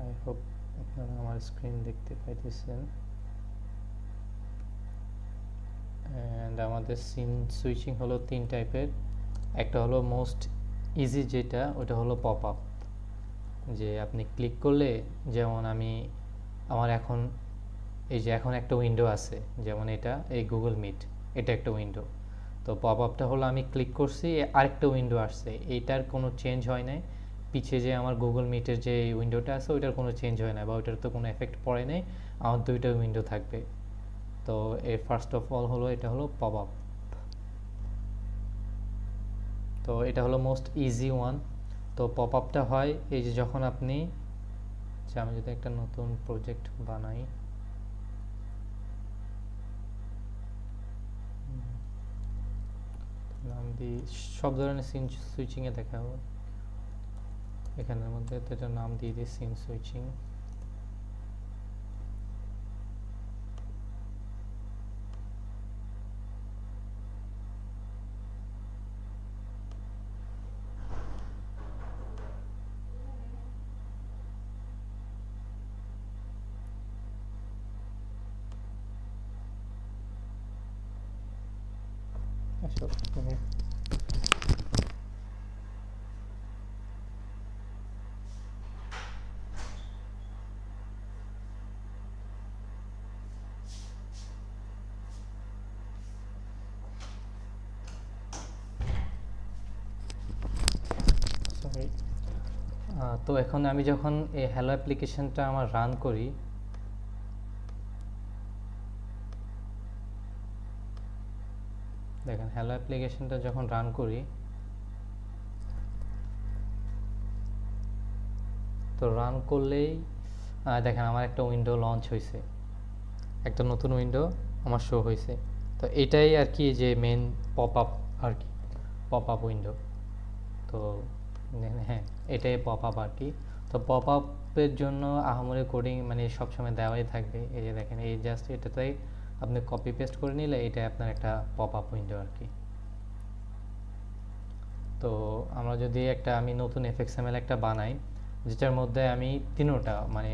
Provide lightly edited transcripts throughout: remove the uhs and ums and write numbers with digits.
I hope আপনারা আমার screen দেখতে পাইতেছেন। অ্যান্ড আমাদের সিন সুইচিং হলো 3 টাইপের। একটা হলো মোস্ট ইজি, যেটা ওটা হলো পপ আপ, যে আপনি ক্লিক করলে, যেমন আমার এখন এই যে এখন একটা উইন্ডো আছে, যেমন এটা এই গুগল মিট, এটা একটা উইন্ডো। তো পপ আপটা হলো আমি ক্লিক করছি, আরেকটা উইন্ডো আসছে, এইটার কোনো চেঞ্জ হয় নাই। পিছে যে আমার গুগল মিটের যে উইন্ডোটা আছে ওইটার কোনো চেঞ্জ হয় না, বা ওইটার তো কোনো এফেক্ট পড়ে নাই। আমার দুইটা উইন্ডো থাকবে। তো এর ফার্স্ট অফ অল হলো এটা হলো পপ আপ। তো এটা হলো মোস্ট ইজি ওয়ান। তো পপ আপটা হয় এই যে যখন আপনি, আমি যদি একটা নতুন প্রজেক্ট বানাই, নাম দিই, সব ধরনের সিন সুইচিংয়ে দেখাবো। এখানের মধ্যে তো এটা নাম দিয়ে দিই সিন সুইচিং। আসো তুমি, সরি। তো এখন আমি যখন এই হ্যালো অ্যাপ্লিকেশনটা আমার রান করি, দেখেন হ্যালো অ্যাপ্লিকেশনটা যখন রান করি, তো রান করলেই দেখেন আমার একটা উইন্ডো লঞ্চ হয়েছে, একটা নতুন উইন্ডো আমার শো হয়েছে। তো এটাই আর কি যে মেন পপ আপ আর কি, পপ আপ উইন্ডো। তো হ্যাঁ, এটাই পপ আপ আর কি। তো পপ আপের জন্য আহামরি কোডিং মানে সবসময় দেওয়াই থাকবে। এই যে দেখেন, এই জাস্ট এটাতেই আপনি কপি পেস্ট করে নিলে এটাই আপনার একটা পপ আপ উইন্ডো আর কি। তো আমরা যদি আমি নতুন এফএক্সএমএল একটা বানাই, যেটার মধ্যে আমি তিনোটা মানে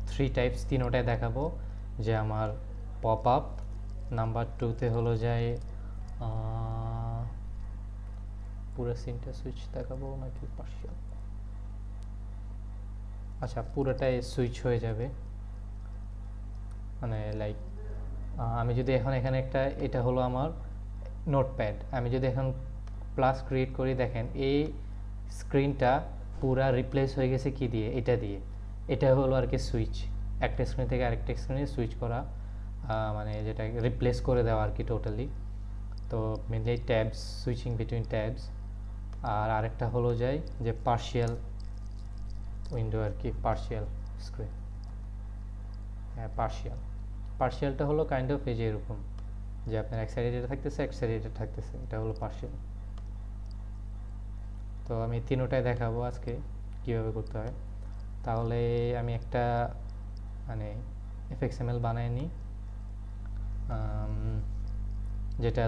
3 টাইপস তিনোটাই দেখাবো, যে আমার পপ আপ, নাম্বার 2তে হলো যায় পুরো সিনটা সুইচ দেখাবো নাকি পার্শিয়াল, আচ্ছা পুরোটাই সুইচ হয়ে যাবে, মানে লাইক আমি যদি এখন এখানে এটা হলো আমার নোটপ্যাড, আমি যদি এখন প্লাস ক্রিয়েট করি, দেখেন এই স্ক্রিনটা পুরা রিপ্লেস হয়ে গেছে কি দিয়ে, এটা দিয়ে। এটা হলো আর কি সুইচ, একটা স্ক্রিন থেকে আরেকটা স্ক্রিনে সুইচ করা, মানে যেটা রিপ্লেস করে দেওয়া আর কি টোটালি। তো mainly tabs, switching between tabs. আর আরেকটা হলো যায় যে পার্শিয়াল উইন্ডো আর কি, পার্শিয়াল স্ক্রিন। হ্যাঁ, পার্শিয়াল। পার্শিয়ালটা হলো কাইন্ড অফ এই যে এরকম, যে আপনার এক সাইডে এটা থাকতেছে, এক সাইডে এটা থাকতেছে, এটা হলো পার্শিয়াল। তো আমি তিনোটাই দেখাবো আজকে কীভাবে করতে হয়। তাহলে আমি একটা মানে এফএক্সএমএল বানায় নিই, যেটা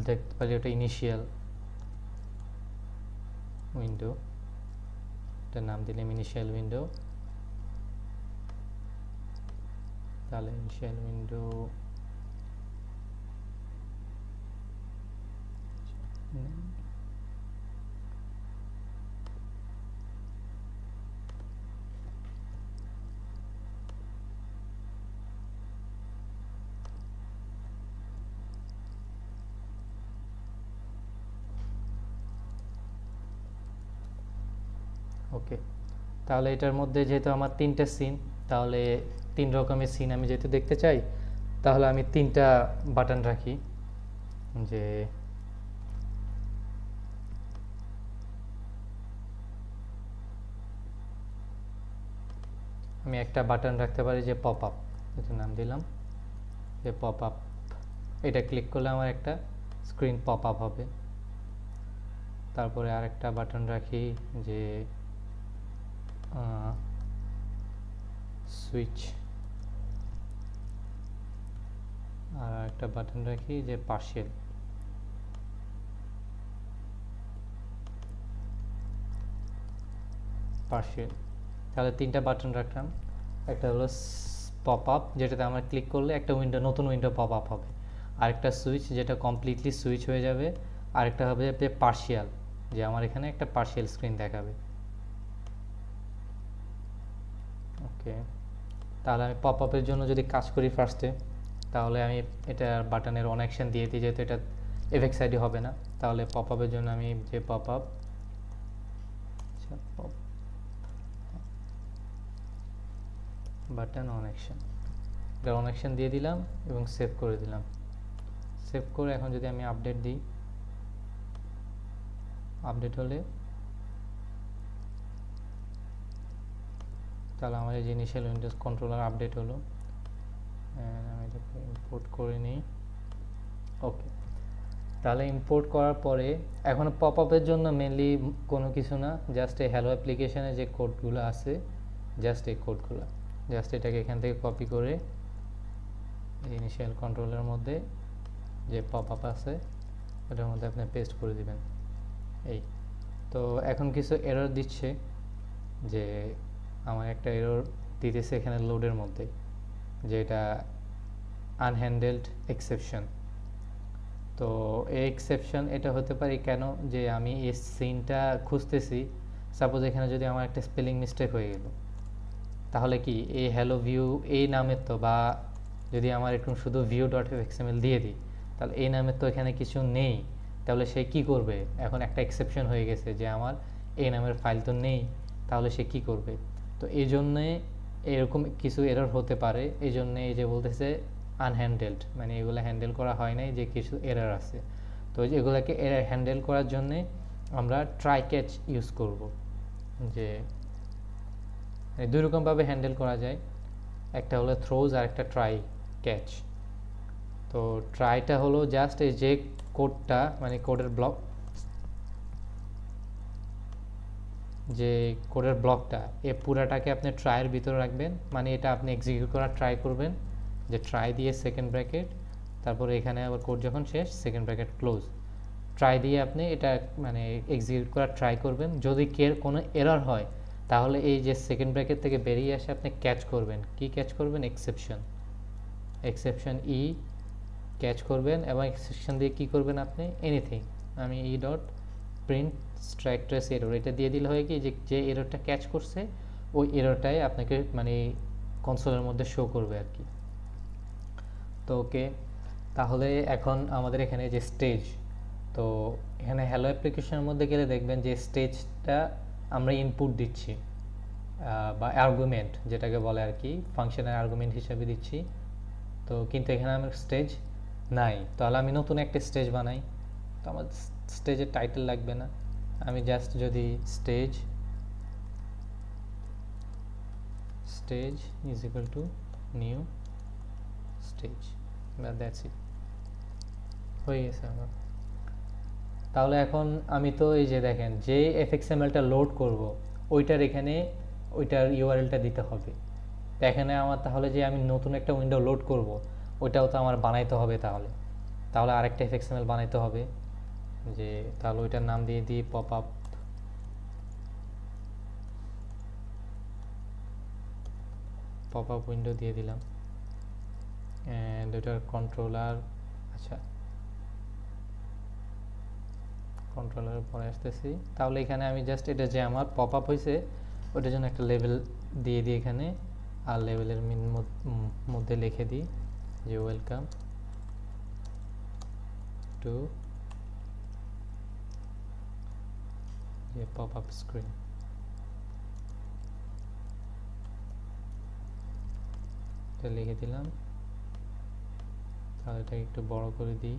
দেখতে পারি ওটা ইনিশিয়াল উইন্ডো, এটার নাম দিলাম ইনিশিয়াল উইন্ডো। তাহলে ইনিশিয়াল উইন্ডো ওকে। তাহলে এটার মধ্যে যেহেতু আমার 3টে সিন, তাহলে 3 রকমের সিন আমি যেহেতু দেখতে চাই, তাহলে আমি 3টা বাটন রাখি, যে আমি একটা বাটন রাখতে পারি যে পপ আপ, এটার নাম দিলাম যে পপ আপ। এটা ক্লিক করলে আমার একটা স্ক্রিন পপ আপ হবে। তারপরে আরেকটা বাটন রাখি যে সুইচ, আর একটা বাটন রাখি যে পার্শিয়াল। পার্শিয়াল তাহলে 3টা বাটন রাখলাম। একটা হলো পপ আপ, যেটাতে আমরা ক্লিক করলে একটা নতুন উইন্ডো পপ আপ হবে। আরেকটা সুইচ, যেটা কমপ্লিটলি সুইচ হয়ে যাবে। আরেকটা হবে যে পার্শিয়াল, যে আমার এখানে একটা পার্শিয়াল স্ক্রিন দেখাবে। ওকে, তাহলে আমি পপ আপের জন্য যদি কাজ করি ফার্স্টে, তাহলে আমি এটা বাটনের অন অ্যাকশন দিয়ে দিই, যেহেতু এটা এফএক্স আইডি হবে না। তাহলে পপ আপের জন্য আমি যে pop up button on action, এটা অন অ্যাকশন দিয়ে দিলাম এবং সেভ করে দিলাম। সেভ করে এখন যদি আমি আপডেট দিই, আপডেট হলে তাহলে আমার এই যে ইনিশিয়াল উইন্ডোজ কন্ট্রোলার আপডেট হলো। আমি এটাকে ইম্পোর্ট করে নিই। ওকে, তাহলে ইম্পোর্ট করার পরে এখন পপ আপের জন্য মেনলি কোনো কিছু না, জাস্ট এই হ্যালো অ্যাপ্লিকেশানে যে কোডগুলো আছে, জাস্ট এই কোডগুলো, জাস্ট এটাকে এখান থেকে কপি করে ইনিশিয়াল কন্ট্রোলের মধ্যে যে পপ আপ আছে ওটার মধ্যে আপনি পেস্ট করে দিবেন। এই তো এখন কিছু এরর দিচ্ছে, যে আমার একটা এরর দিতেছে এখানে লোডের মধ্যে, যে এটা আনহ্যান্ডেলড এক্সেপশন। তো এই এক্সেপশন এটা হতে পারে কেন, যে আমি এই সিনটা খুঁজতেছি, সাপোজ এখানে যদি আমার একটা স্পেলিং মিস্টেক হয়ে গেল, তাহলে কি এই হ্যালো ভিউ এই নামের তো, বা যদি আমার এরকম শুধু ভিউ ডট এক্সএমএল দিয়ে দিই, তাহলে এই নামের তো এখানে কিছু নেই। তাহলে সে কি করবে, এখন একটা এক্সেপশন হয়ে গেছে যে আমার এই নামের ফাইল তো নেই, তাহলে সে কি করবে। তো এই জন্যে এরকম কিছু এরর হতে পারে। এই জন্যে এই যে বলতেছে আনহ্যান্ডেলড, মানে এগুলো হ্যান্ডেল করা হয় নাই, যে কিছু এরর আছে। তো এগুলোকে এরর হ্যান্ডেল করার জন্যে আমরা ট্রাই ক্যাচ ইউজ করব, যে দুই রকমভাবে হ্যান্ডেল করা যায়, একটা হলো থ্রোজ আর একটা ট্রাই ক্যাচ। তো ট্রাইটা হলো জাস্ট এই যে কোডটা, মানে কোডের ব্লক, যে কোডের ব্লকটা এই পুরাটাকে আপনি ট্রাইয়ের ভিতরে রাখবেন, মানে এটা আপনি এক্সিকিউট করার ট্রাই করবেন, যে ট্রাই দিয়ে সেকেন্ড ব্র্যাকেট, তারপরে এখানে আবার কোড যখন শেষ সেকেন্ড ব্র্যাকেট ক্লোজ, ট্রাই দিয়ে আপনি এটা মানে এক্সিকিউট করার ট্রাই করবেন। যদি কোনো এরর হয়, তাহলে এই যে সেকেন্ড ব্র্যাকেট থেকে বেরিয়ে আসে আপনি ক্যাচ করবেন। কি ক্যাচ করবেন? এক্সেপশন, এক্সেপশন ক্যাচ করবেন, এবং এক্সেপশন দিয়ে কি করবেন আপনি? এনিথিং, আমি dot print strike trace error, এটা দিয়ে দিলে হয় কি, যে এররটা ক্যাচ করছে ওই এররটাই আপনাকে মানে কনসোলের মধ্যে শো করবে আর কি। তো ওকে, তাহলে এখন আমাদের এখানে যে স্টেজ, তো এখানে হ্যালো অ্যাপ্লিকেশনের মধ্যে গেলে দেখবেন যে স্টেজটা আমরা ইনপুট দিচ্ছি, বা আর্গুমেন্ট যেটাকে বলে আর কি, ফাংশনের আর্গুমেন্ট হিসেবে দিচ্ছি। তো কিন্তু এখানে আমার স্টেজ নাই, তাহলে আমি নতুন একটা স্টেজ বানাই। তো আমার স্টেজের টাইটেল লাগবে না, আমি জাস্ট যদি stage is equal to new stage, that's it, হয়ে গেছে আমার। তাহলে এখন আমি তো এই যে দেখেন যে এফএক্সএমএলটা লোড করব, ওইটার এখানে ওইটার ইউআরএলটা দিতে হবে। তো এখানে আমার তাহলে যে আমি নতুন একটা উইন্ডো লোড করব, ওইটাও তো আমার বানাইতে হবে। তাহলে আরেকটা এফএক্সএমএল বানাইতে হবে, যে তাহলে ওইটার নাম দিয়ে দিই পপ আপ উইন্ডো দিয়ে দিলাম, অ্যান্ড ওইটার কন্ট্রোলার, আচ্ছা কন্ট্রোলারের পরে আসতেছি। তাহলে এখানে আমি জাস্ট এটা যে আমার পপ আপ হয়েছে ওটার জন্য একটা লেভেল দিয়ে দিই এখানে, আর লেভেলের মধ্যে লিখে দিই যে ওয়েলকাম টু যে পপ আপ স্ক্রিন। এটা লিখে দিলাম, তাহলে এটাকে একটু বড় করে দিই,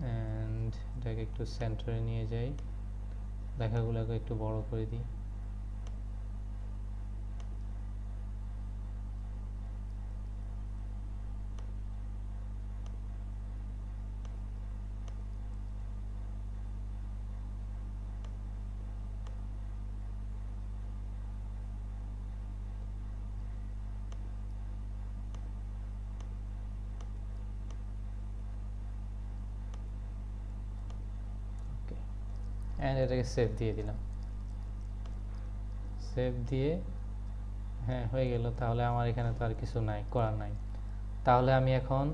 অ্যান্ড এটাকে একটু সেন্টারে নিয়ে যাই, লেখাগুলোকে একটু বড় করে দিই। অ্যান্ড এটাকে সেভ দিয়ে দিলাম। সেভ দিয়ে হ্যাঁ হয়ে গেল। তাহলে আমার এখানে তো আর কিছু নাই, করার নাই। তাহলে আমি এখন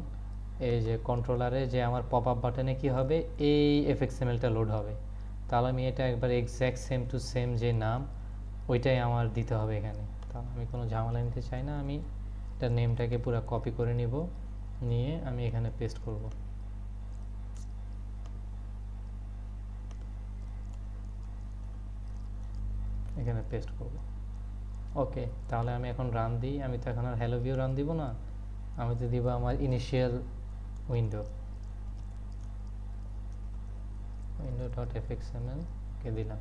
এই যে কন্ট্রোলারে যে আমার পপ আপ বাটনে কি হবে, এই এফএক্সএমএলটা লোড হবে। তাহলে আমি এটা একবার এক্স্যাক্ট সেম টু সেম যে নাম ওইটাই আমার দিতে হবে এখানে। তাহলে আমি কোনো ঝামেলা নিতে চাই না, আমি এটা নেমটাকে পুরো কপি করে নিব, নিয়ে আমি এখানে পেস্ট করব। এখানে পেস্ট করব। ওকে, তাহলে আমি এখন রান দিই। আমি তো এখন আর হ্যালো ভিউ রান দিব না, আমি তো দিব আমার ইনিশিয়াল উইন্ডো window.fxml কে দিলাম।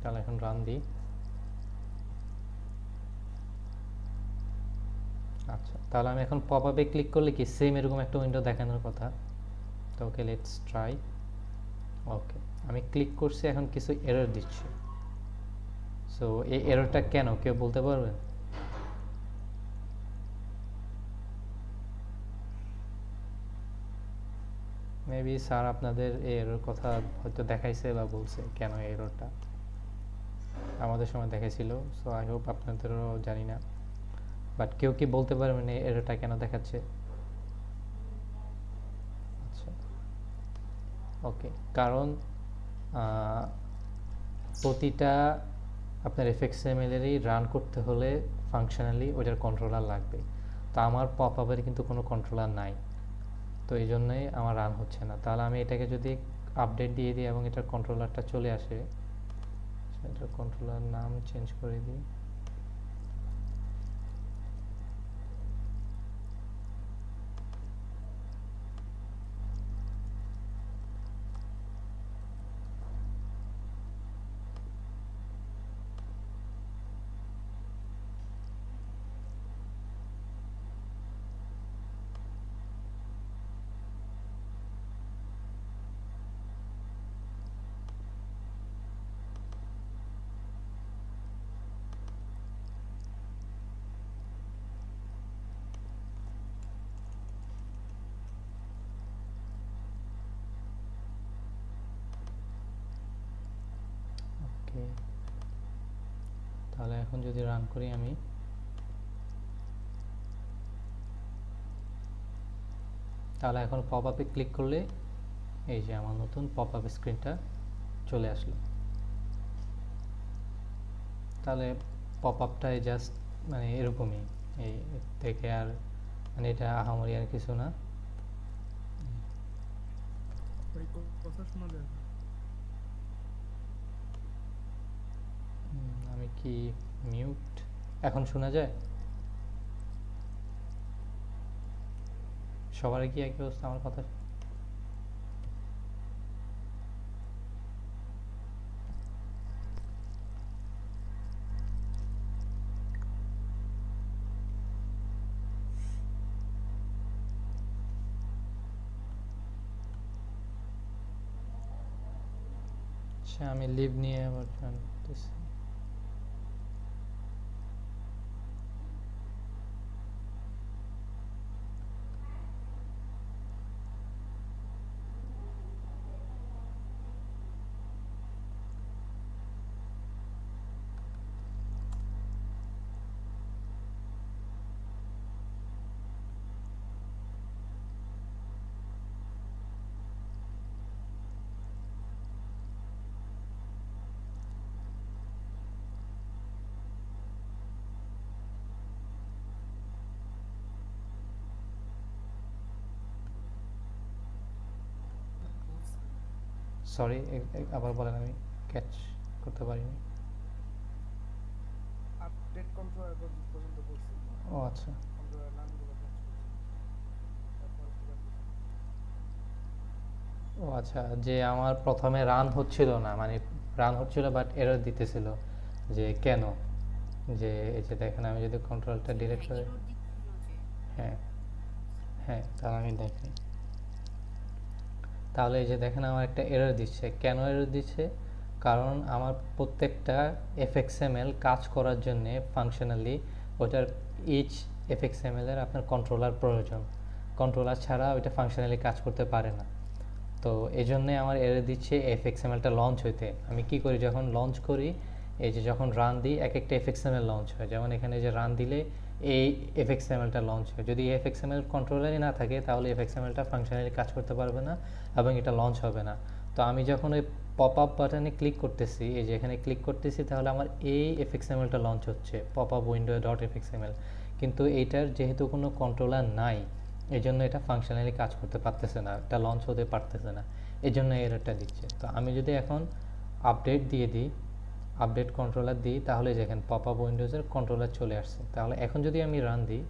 তাহলে এখন রান দিই। আচ্ছা, তাহলে আমি এখন পপ আপে ক্লিক করলে কি সেম এরকম একটা উইন্ডো দেখানোর কথা। তো ওকে, লেটস ট্রাই। ওকে, আমি ক্লিক করছি, এখন কিছু এরর দিচ্ছে। সো এই এররটা কেন কেউ বলতে পারবেন? মেবি স্যার আপনাদের এই এরর কথা হয়তো দেখাইছে বা বলছে কেন এই এররটা, আমাদের সময় দেখাইছিল। সো আই হোপ আপনাদেরও জানি না, বাট কেউ কি বলতে পারবেন এই এররটা কেন দেখাচ্ছে? আচ্ছা, ওকে, কারণ প্রতিটা আপনার এফএক্সএমএলেরই রান করতে হলে ফাংশনালি ওইটার কন্ট্রোলার লাগবে। তো আমার পপ আপের কিন্তু কোনো কন্ট্রোলার নাই, তো এই জন্যই আমার রান হচ্ছে না। তাহলে আমি এটাকে যদি আপডেট দিয়ে দিই এবং এটার কন্ট্রোলারটা চলে আসে, এটার কন্ট্রোলার নাম চেঞ্জ করে দিই। ওকে, তাহলে এখন যদি রান করি আমি, তাহলে এখন পপ আপে ক্লিক করলে এই যে আমার নতুন পপ আপ স্ক্রিনটা চলে আসলো। তাহলে পপ আপটাই জাস্ট মানে এরকমই, এই থেকে আর মানে এটা আহামরি আর কিছু না। কথা শোনা যায় না। আমি কি মিউট? এখন শোনা যায়? সবার কি একই অবস্থা আমার কথা? আচ্ছা, আমি লিভ নিয়ে আবার join করতেছি। সরি, আবার বলেন, আমি ক্যাচ করতে পারিনি। আপডেট কন্ট্রোলার পর্যন্ত করছি। ও আচ্ছা, কন্ট্রোলার নামগুলো চেঞ্জ করছি। তারপর পুরো ও আচ্ছা, যে আমার প্রথমে রান হচ্ছিল না, মানে রান হচ্ছিল বাট এরর দিতেছিল, যে কেন, যে এই যে দেখেন আমি যদি কন্ট্রোলটা আচ্ছা, ডিলিট হ্যাঁ, করে, এরর দিচ্ছিল যে। হ্যাঁ হ্যাঁ, তাহলে আমি দেখি। তাহলে এই যে দেখেন আমার একটা এরর দিচ্ছে। কেন এরর দিচ্ছে? কারণ আমার প্রত্যেকটা এফএক্সএমএল কাজ করার জন্যে ফাংশনালি ওটার ইচ এফএক্সএমএল এর আপনার কন্ট্রোলার প্রয়োজন। কন্ট্রোলার ছাড়া ওইটা ফাংশনালি কাজ করতে পারে না। তো এই জন্যে আমার এরর দিচ্ছে এফএক্সএমএলটা লঞ্চ হইতে। আমি কি করি, যখন লঞ্চ করি, এই যে যখন রান দিই এক একটা এফএক্সএমএল লঞ্চ হয়। যেমন এখানে যে রান দিলে এই এফএক্সএমএলটা লঞ্চ হয়। যদি এফএক্সএমএল কন্ট্রোলারই না থাকে তাহলে এফএক্সএমএলটা ফাংশনালি কাজ করতে পারবে না এবং এটা লঞ্চ হবে না। তো আমি যখন ওই পপ আপ বাটনে ক্লিক করতেছি, এই যে এখানে ক্লিক করতেছি, তাহলে আমার এই এফএক্সএমএলটা লঞ্চ হচ্ছে, পপ আপ উইন্ডো ডট এফএক্সএমএল। কিন্তু এইটার যেহেতু কোনো কন্ট্রোলার নাই, এই জন্য এটা ফাংশনালি কাজ করতে পারতেছে না, এটা লঞ্চ হতে পারতেছে না, এই জন্য এররটা দিচ্ছে। তো আমি যদি এখন আপডেট দিয়ে দিই, আপডেট কন্ট্রোলার দিই, তাহলে দেখেন পপ আপ উইন্ডোজের কন্ট্রোলার চলে আসছে। তাহলে এখন যদি আমি রান দিই,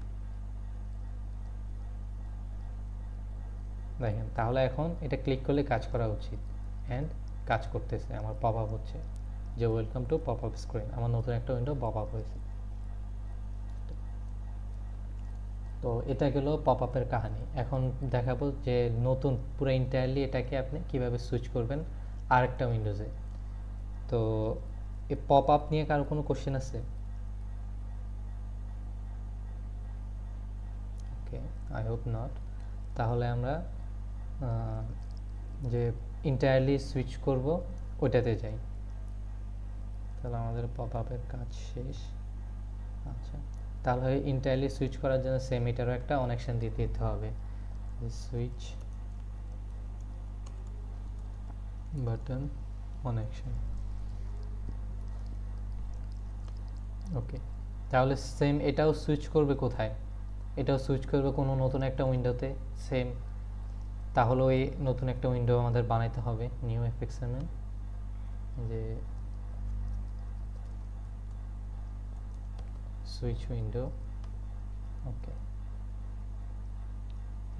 দেখেন তাহলে এখন এটা ক্লিক করলে কাজ করা উচিত, অ্যান্ড কাজ করতেছে, আমার পপ আপ হচ্ছে যে welcome to pop up screen, আমার নতুন একটা উইন্ডো পপ আপ হয়েছে। তো এটা গেল পপ আপের কাহিনী। এখন দেখাবো যে নতুন পুরো ইন্টায়ারলি এটাকে আপনি কিভাবে সুইচ করবেন আরেকটা উইন্ডোজে। তো এই পপ আপ নিয়ে কারো কোনো কোশ্চেন আছে? ওকে, আই হোপ নট। তাহলে আমরা যে ইন্টায়ারলি সুইচ করব ওইটাতে যাই। তাহলে আমাদের পপ আপের কাজ শেষ। আচ্ছা, তাহলে ইন্টায়ারলি সুইচ করার জন্য সেম এটারও একটা কানেকশন দিতে হবে, সুইচ বাটন কানেকশন। ওকে, তাহলে সেম এটাও সুইচ করবে কোথায়? এটাও সুইচ করবে কোনো নতুন একটা উইন্ডোতে, সেম। তাহলে ওই নতুন একটা উইন্ডো আমাদের বানাইতে হবে, নিউ এফএক্সএমএল, যে সুইচ উইন্ডো। ওকে,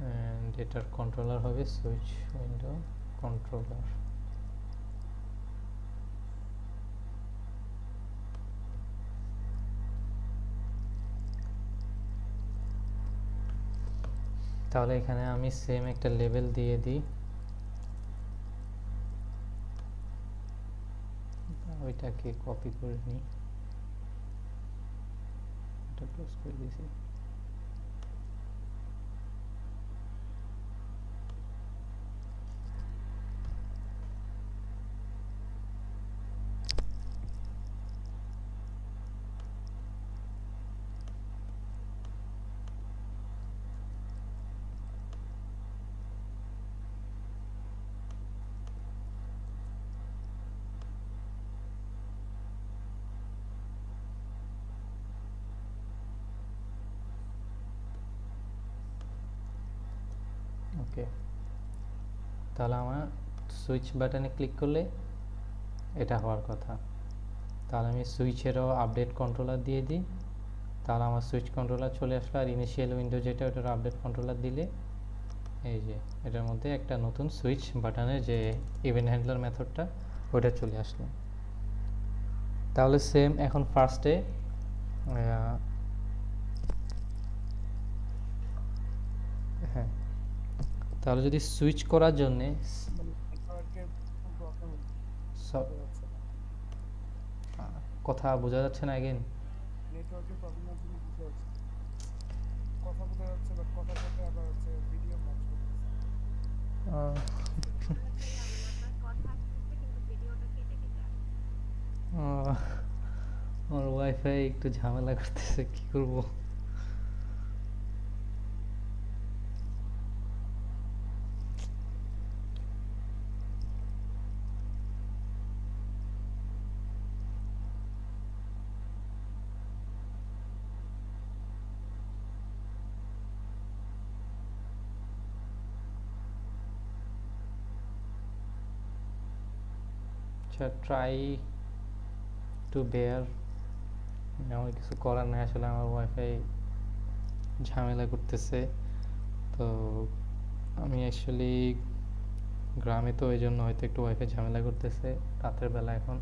অ্যান্ড এটার কন্ট্রোলার হবে সুইচ উইন্ডো কন্ট্রোলার। তাহলে এখানে আমি সেম একটা লেবেল দিয়ে দিই, ওইটাকে কপি করে নিই, এটা ক্লোজ করে দিয়েছি। ওকে, তাহলে আমার সুইচ বাটনে ক্লিক করলে এটা হওয়ার কথা। তাহলে আমি সুইচেরও আপডেট কন্ট্রোলার দিয়ে দিই, তাহলে আমার সুইচ কন্ট্রোলার চলে আসলো। আর ইনিশিয়াল উইন্ডো যেটা, ওটার আপডেট কন্ট্রোলার দিলে এই যে এটার মধ্যে একটা নতুন সুইচ বাটনের যে ইভেন্ট হ্যান্ডলার মেথডটা, ওটা চলে আসলো। তাহলে সেম এখন ফার্স্টে হ্যাঁ, তাহলে যদি সুইচ করার জন্যে কথা বোঝা যাচ্ছে না, এগেন নেটওয়ার্কের প্রবলেমের জন্য বুঝতে পারছি, কথা বোঝা যাচ্ছে বাট কথার সাথে আবার হচ্ছে ভিডিও ম্যাচ আমার ওয়াইফাই একটু ঝামেলা করতেছে, কি করব? আচ্ছা, ট্রাই টু বেয়ার, আমার কিছু করার নেই আসলে, আমার ওয়াইফাই ঝামেলা করতেছে। তো আমি অ্যাকচুয়ালি গ্রামে, তো এই জন্য হয়তো একটু ওয়াইফাই ঝামেলা করতেছে রাতের বেলা এখন।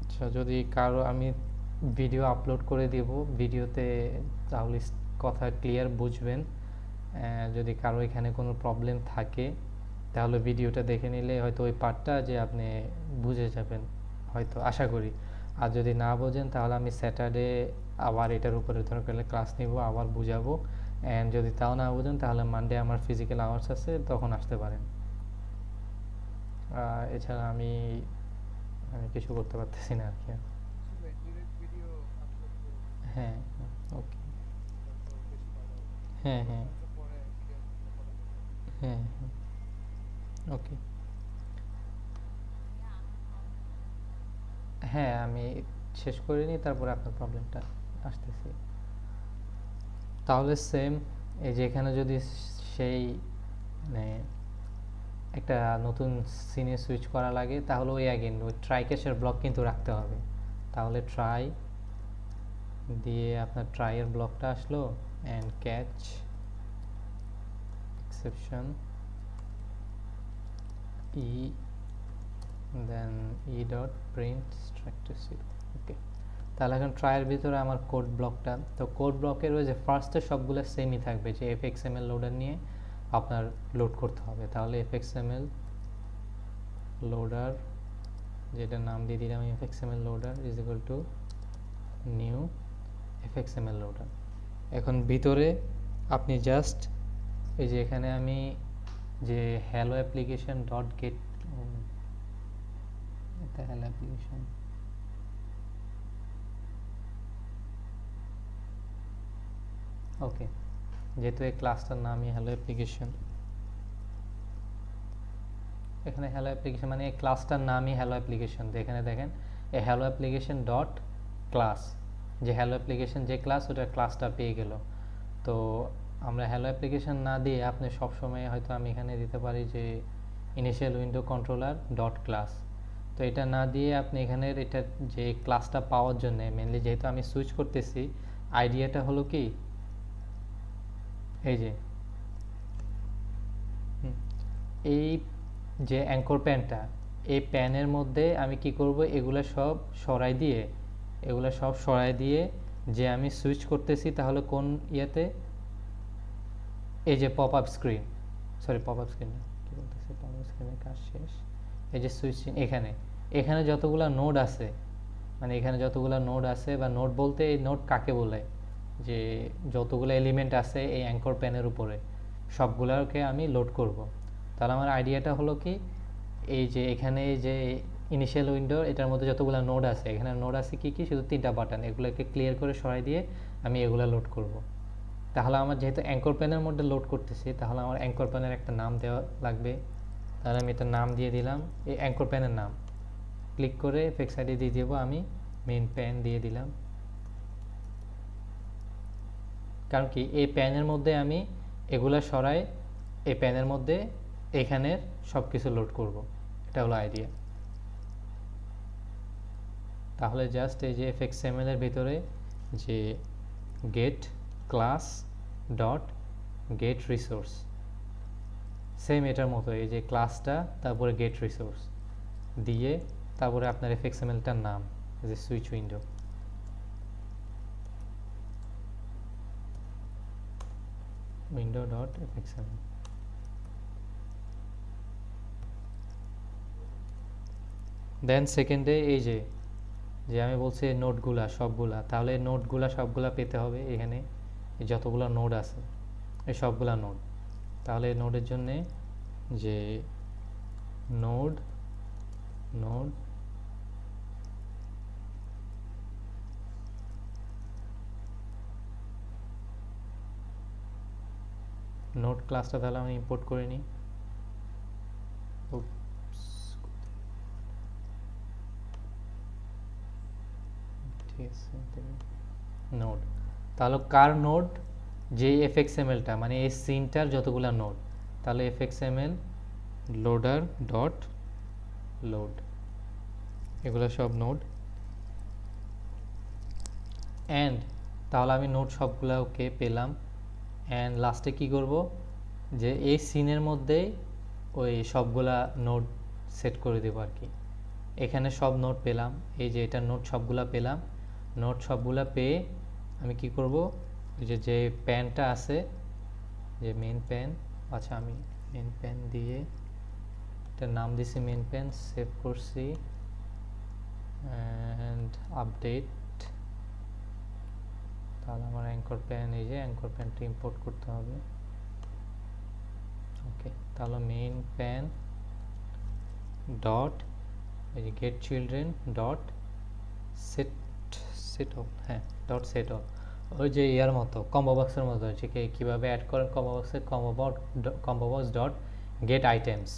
আচ্ছা, যদি কারো আমি ভিডিও আপলোড করে দিব ভিডিওতে, তাহলে কথা ক্লিয়ার বুঝবেন। যদি কারো এখানে কোনো প্রবলেম থাকে তাহলে ভিডিওটা দেখে নিলে হয়তো ওই পার্টটা যে আপনি বুঝে যাবেন হয়তো, আশা করি। আর যদি না বোঝেন তাহলে আমি স্যাটারডে আবার এটার উপরে দরকার হলে ক্লাস নিব, আবার বুঝাবো অ্যান্ড যদি তাও না বুঝেন তাহলে মানডে আমার ফিজিক্যাল আওয়ার্স আছে, তখন আসতে পারেন। এছাড়া আমি আমি কিছু করতে পারতেছি না আর কি। বুঝলেন, ডিরেক্ট ভিডিও আপলোড করে দিন, হ্যাঁ, ওকে। তাহলে তো বেশি ভালো হবে। হ্যাঁ, হ্যাঁ, প্রশ্ন উত্তর পরে ভিডিওর মধ্যে করা যাবে। হ্যাঁ, ওকে। হ্যাঁ, আমি শেষ করে নিই, তারপরে আপনার প্রবলেমটা আসতেছি। তাহলে সেম, এই যে এখানে যদি সেই মানে একটা নতুন সিনে সুইচ করা লাগে, তাহলে ওই অ্যাগেন ওই ট্রাই ক্যাশের ব্লক কিন্তু রাখতে হবে। তাহলে ট্রাই দিয়ে আপনার ট্রাইয়ের ব্লকটা আসলো, and catch exception e, then e dot print strike to zero. Okay, তাহলে এখন ট্রাইয়ের ভিতরে আমার কোড ব্লকটা, তো কোড ব্লকের ওই যে ফার্স্টে সবগুলো সেমই থাকবে, যে fxml লোডার নিয়ে আপনার লোড করতে হবে। তাহলে fxml লোডার, যেটা নাম দিয়ে দিলাম fxml loader is equal to new fxml loader. এখন ভিতরে আপনি জাস্ট এই যে এখানে আমি যে হ্যালো অ্যাপ্লিকেশন ডট গেট, এটা হ্যালো অ্যাপ্লিকেশন, ওকে, যেহেতু এই ক্লাসটার নামই হ্যালো অ্যাপ্লিকেশন, এখানে হ্যালো অ্যাপ্লিকেশন মানে এই ক্লাসটার নামই হ্যালো অ্যাপ্লিকেশন। তো এখানে দেখেন এই হ্যালো অ্যাপ্লিকেশন ডট ক্লাস, যে হ্যালো অ্যাপ্লিকেশন যে ক্লাস, ওটা ক্লাসটা পেয়ে গেল। তো আমরা হ্যালো অ্যাপ্লিকেশন না দিয়ে আপনি সবসময় হয়তো আমি এখানে দিতে পারি যে initial window controller dot class. তো এটা না দিয়ে আপনি এখানের এটা যে ক্লাসটা পাওয়ার জন্য মেনলি যেহেতু আমি সুইচ করতেছি, আইডিয়াটা হলো কি এই যে এই যে অ্যাঙ্কর প্যানটা, এই প্যানের মধ্যে আমি কি করব, এগুলো সব সরাই দিয়ে, যে আমি সুইচ করতেছি তাহলে কোন ইয়েতে, এই যে pop up screen, sorry pop up screen কি বলতেছে, পপ আপ স্ক্রিনের কাজ শেষ। এই যে সুইচ এখানে, এখানে যতগুলো নোড আছে, মানে এখানে যতগুলো নোড আছে, বা নোড বলতে এই নোড কাকে বলে, যে যতগুলো এলিমেন্ট আছে এই অ্যাঙ্কর প্যানের উপরে সবগুলোকে আমি লোড করব। তাহলে আমার আইডিয়াটা হলো কি, এই যে এখানে যে ইনিশিয়াল উইন্ডো, এটার মধ্যে যতগুলো নোড আছে, এখানে নোড আছে কি কি, শুধু 3টা বাটন, এগুলোকে ক্লিয়ার করে সরাই দিয়ে আমি এগুলো লোড করব। তাহলে আমার যেহেতু অ্যাঙ্কর প্যানের মধ্যে লোড করতেছি, তাহলে আমার অ্যাঙ্কর প্যানের একটা নাম দেওয়া লাগবে। তাহলে আমি এটার নাম দিয়ে দিলাম, এই অ্যাঙ্কর প্যানের নাম ক্লিক করে এফেক্ট সাইডে দিয়ে দেবো আমি মেইন প্যান দিয়ে দিলাম। কারণ কি এই প্যানের মধ্যে আমি এগুলা সরাই, এই প্যানের মধ্যে এখানের সব কিছু লোড করব, এটা হলো আইডিয়া। তাহলে জাস্ট এই যে fxml এর ভিতরে যে get class dot get resource, same এটার মতো এই যে ক্লাসটা, তারপরে গেট রিসোর্স দিয়ে, তারপরে আপনার fxmlটার নাম যে switch window, window dot fxml। দেন সেকেন্ডে এই যে যে আমি বলছি নোটগুলা সবগুলা, তাহলে নোটগুলা সবগুলা পেতে হবে এখানে, এই যতগুলো নোড আছে এই সবগুলা নোড। তাহলে নোডের জন্যে যে নোড নোড নোড ক্লাসটা তাহলে আমি ইম্পোর্ট করে নিই। ঠিক আছে, নোড, তাহলে কার নোড, যে fxmlটা মানে এই সিনটার যতগুলা নোড, তাহলে fxml লোডার ডট লোড, এগুলো সব নোড। অ্যান্ড তাহলে আমি নোড সবগুলা ওকে পেলাম। অ্যান্ড লাস্টে কি করব, যে এই সিনের মধ্যেই ওই সবগুলা নোড সেট করে দেবো আর কি। এখানে সব নোড পেলাম, এই যে এটা নোড সবগুলা পেলাম, নোড সবগুলা পেয়ে আমি কি করব, যে প্যানটা আছে, যে মেন প্যান, আচ্ছা আমি মেন প্যান দিয়ে এটার নাম দিছি মেন প্যান, সেভ করছি অ্যান্ড আপডেট। তাহলে আমার অ্যাঙ্কর প্যান, এই যে অ্যাঙ্কর প্যানটা ইম্পোর্ট করতে হবে। ওকে, তাহলে মেইন প্যান ডট এই যে gate children dot set set all, হ্যাঁ ডট সেট অল, ওই যে ইয়ার মতো কম্বো বক্সের মতো হচ্ছে কীভাবে অ্যাড করেন কম্বো বক্সে, combo box dot gate items.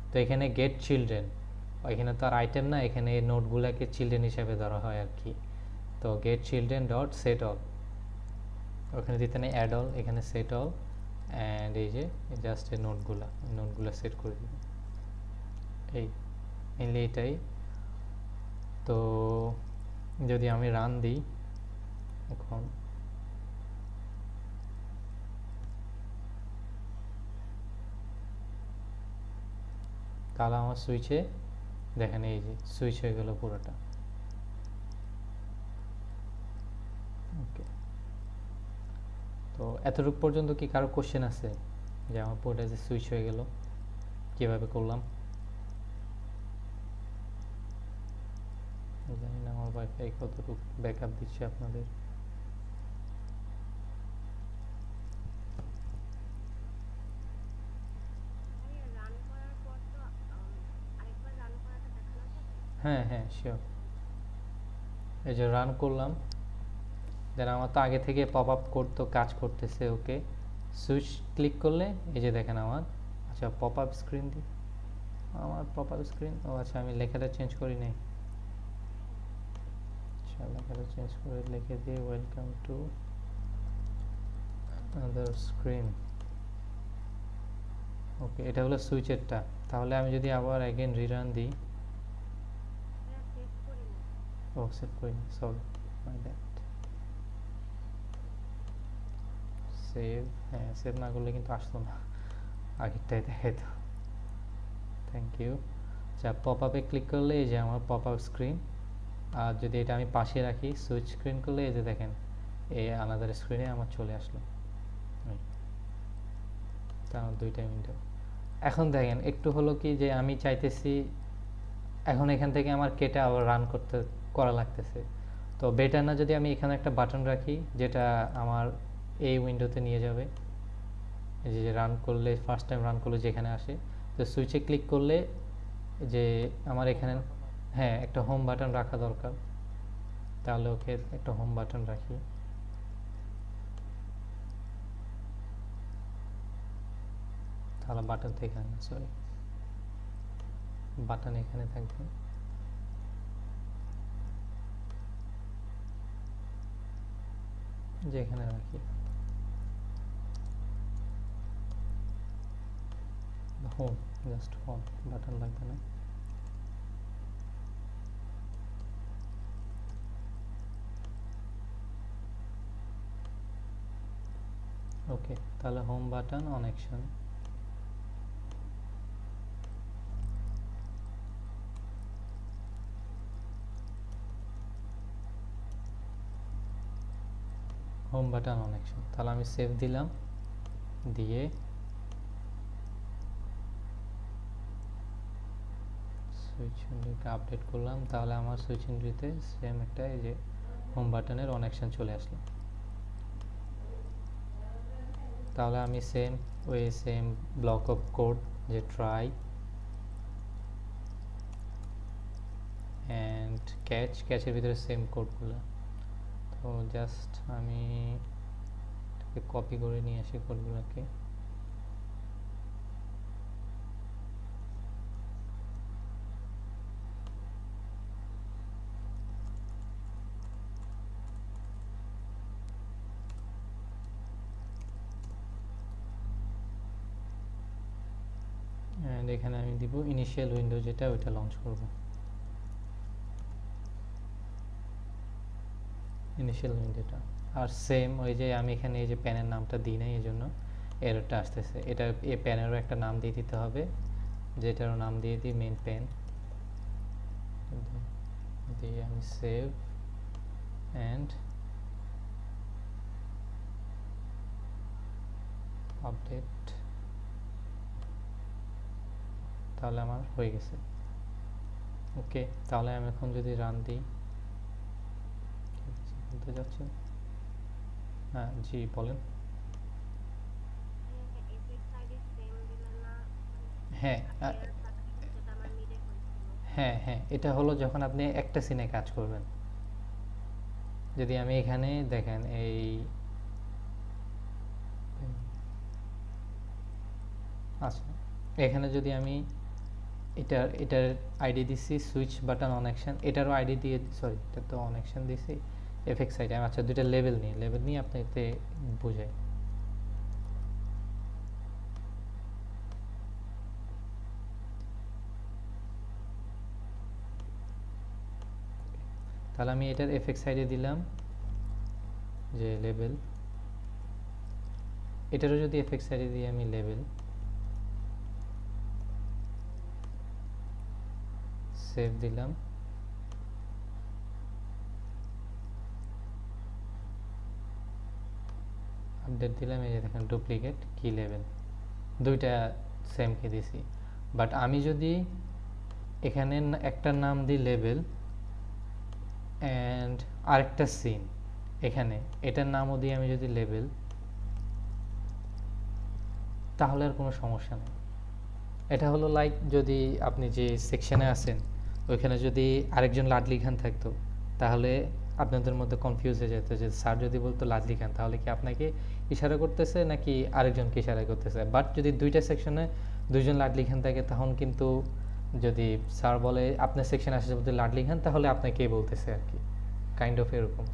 তো এখানে গেট চিলড্রেন, এখানে তো আর আইটেম না, এখানে এই নোটগুলোকে চিলড্রেন হিসাবে ধরা হয় আর কি। তো gate children dot set all, ওখানে দিতে নেই অ্যাড অল, এখানে সেট অল, অ্যান্ড এই যে জাস্ট এই নোটগুলো সেট করে দিবে। এই মেনলি এটাই। তো যদি আমি রান দিই এখন, তাহলে আমার সুইচে দেখেন এই যে সুইচ হয়ে গেল পুরোটা। ওকে, তো এতটুকু পর্যন্ত কি কারো কোশ্চেন আছে যে আমার পুরোটা যে সুইচ হয়ে গেল কীভাবে করলাম? জানি না আমার ওয়াইফাই কতটুকু ব্যাকআপ দিচ্ছে আপনাদের। হ্যাঁ হ্যাঁ শিওর, এই যে রান করলাম, দেন আমার তো আগে থেকে পপ আপ করতো, কাজ করতেছে। ওকে, সুইচ ক্লিক করলে এই যে দেখেন আমার, আচ্ছা পপ আপ স্ক্রিন দিই, আমার পপ আপ স্ক্রিন, ও আচ্ছা আমি লেখাটা চেঞ্জ করি নাই। আচ্ছা লেখাটা চেঞ্জ করে লিখে দিই ওয়েলকাম টু আদার স্ক্রিন। ওকে, এটা হলো সুইচেরটা। তাহলে আমি যদি আবার অ্যাগেন রিরান দিই, ও সেভ করিনি, সরি মাই ব্যাড। সেভ, হ্যাঁ সেভ না করলে কিন্তু আসতো না, আগেরটাই দেখাইতো। Thank you. আচ্ছা পপ আপে ক্লিক করলে এই যে আমার পপ আপ স্ক্রিন, আর যদি এটা আমি পাশে রাখি সুইচ স্ক্রিন করলে এই যে দেখেন এই আলাদা স্ক্রিনে আমার চলে আসলো, তার দুইটা উইন্ডো। এখন দেখেন একটু হলো কি যে আমি চাইতেছি এখন এখান থেকে আমার কেটে আবার রান করা লাগতেছে। তো বেটার না যদি আমি এখানে একটা বাটন রাখি যেটা আমার এই উইন্ডোতে নিয়ে যাবে, এই যে রান করলে ফার্স্ট টাইম রান করলে যেখানে আসে, তো সুইচে ক্লিক করলে যে আমার এখানে, হ্যাঁ একটা হোম বাটন রাখা দরকার। তাহলে ওকে একটা হোম বাটন রাখি, তাহলে বাটন থেকে না, সরি বাটন এখানে থাকবে। যে এখানে রাখি হোম, জাস্ট হোম, বাটন লাগবে না। ওকে, তাহলে home button on action. Home button on action, তাহলে আমি সেভ দিলাম, দিয়ে সুইচ উইন্ডোকে আপডেট করলাম, তাহলে আমার সুইচ উইন্ডোতে সেম একটা এই যে হোম বাটনের অন অ্যাকশন চলে আসলো। তাহলে আমি সেম ব্লক অফ কোড যে ট্রাই অ্যান্ড ক্যাচের ভিতরে সেম কোডগুলো, তো জাস্ট আমি কপি করে নিয়ে আসি কোডগুলোকে। অ্যান্ড এখানে আমি দিব ইনিশিয়াল উইন্ডো যেটা, ওইটা লঞ্চ করব, ইনিশিয়াল উইন্ডোটা। আর সেম ওই যে আমি এখানে এই যে প্যানের নামটা দিই নাই, এই জন্য এররটা আসতেছে। এটা এই প্যানেরও একটা নাম দিয়ে দিতে হবে, যেটারও নাম দিয়ে দিই মেন প্যান, দিয়ে আমি সেভ অ্যান্ড আপডেট, তাহলে আমার হয়ে গেছে। ওকে, তাহলে আমি এখন যদি রান দিই, বলতে যাচ্ছি হ্যাঁ জি বলেন। হ্যাঁ হ্যাঁ হ্যাঁ, এটা হলো যখন আপনি একটা সিনে কাজ করবেন। যদি আমি এখানে দেখেন এই আচ্ছা, এখানে যদি আমি এটার আইডি দিছি সুইচ বাটন অন অ্যাকশন, এটারও আইডি দিয়ে, সরি এটা তো অন অ্যাকশন দিছি, এফএক্স আইডি। আচ্ছা, দুইটা লেভেল নিয়ে আপনাকে বুঝাই। তাহলে আমি এটার এফএক্স আইডি দিলাম যে লেভেল, এটারও যদি এফএক্স আইডি দিই আমি লেভেল, সেভ দিলাম, আপডেট দিলাম, এই যে দেখেন ডুপ্লিকেট কি লেভেল, দুইটা সেম কি দিছি। বাট আমি যদি এখানে একটা নাম দিই লেভেল অ্যান্ড আরেকটা সিন, এখানে এটার নামও দিই আমি যদি লেভেল, তাহলে আর কোনো সমস্যা নেই। এটা হলো লাইক যদি আপনি যে সেকশনে আছেন ওইখানে যদি আরেকজন লাডলি খান থাকতো, তাহলে আপনাদের মধ্যে কনফিউজ হয়ে যেত যে স্যার যদি বলতো লাডলি খান তাহলে কি আপনাকে ইশারা করতেছে নাকি আরেকজনকে ইশারা করতেছে। বাট যদি দুইটা সেকশনে দুইজন লাডলি খান থাকে তখন কিন্তু যদি স্যার বলে আপনার সেকশনে আসে বলতে লাডলি খান, তাহলে আপনাকেই বলতেছে আর কি, কাইন্ড অফ এরকম।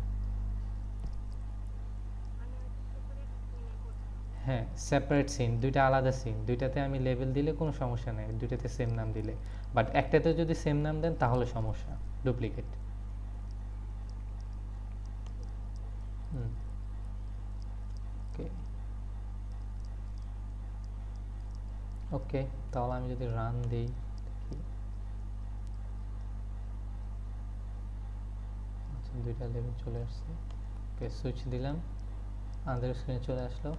হ্যাঁ, সেপারেট সিন, দুইটা আলাদা সিন, দুইটাতে আমি লেভেল দিলে কোনো সমস্যা নেই, দুইটাতে সেম নাম দিলে। বাট একটাতে যদি সেম নাম দেন তাহলে সমস্যা, ডুপ্লিকেট। হুম, ওকে ওকে, তাহলে আমি যদি রান দিই, দেখি। আচ্ছা, দুইটা লেভেল চলে আসছে। ওকে, সুইচ দিলাম, আমাদের স্ক্রিনে চলে আসলো,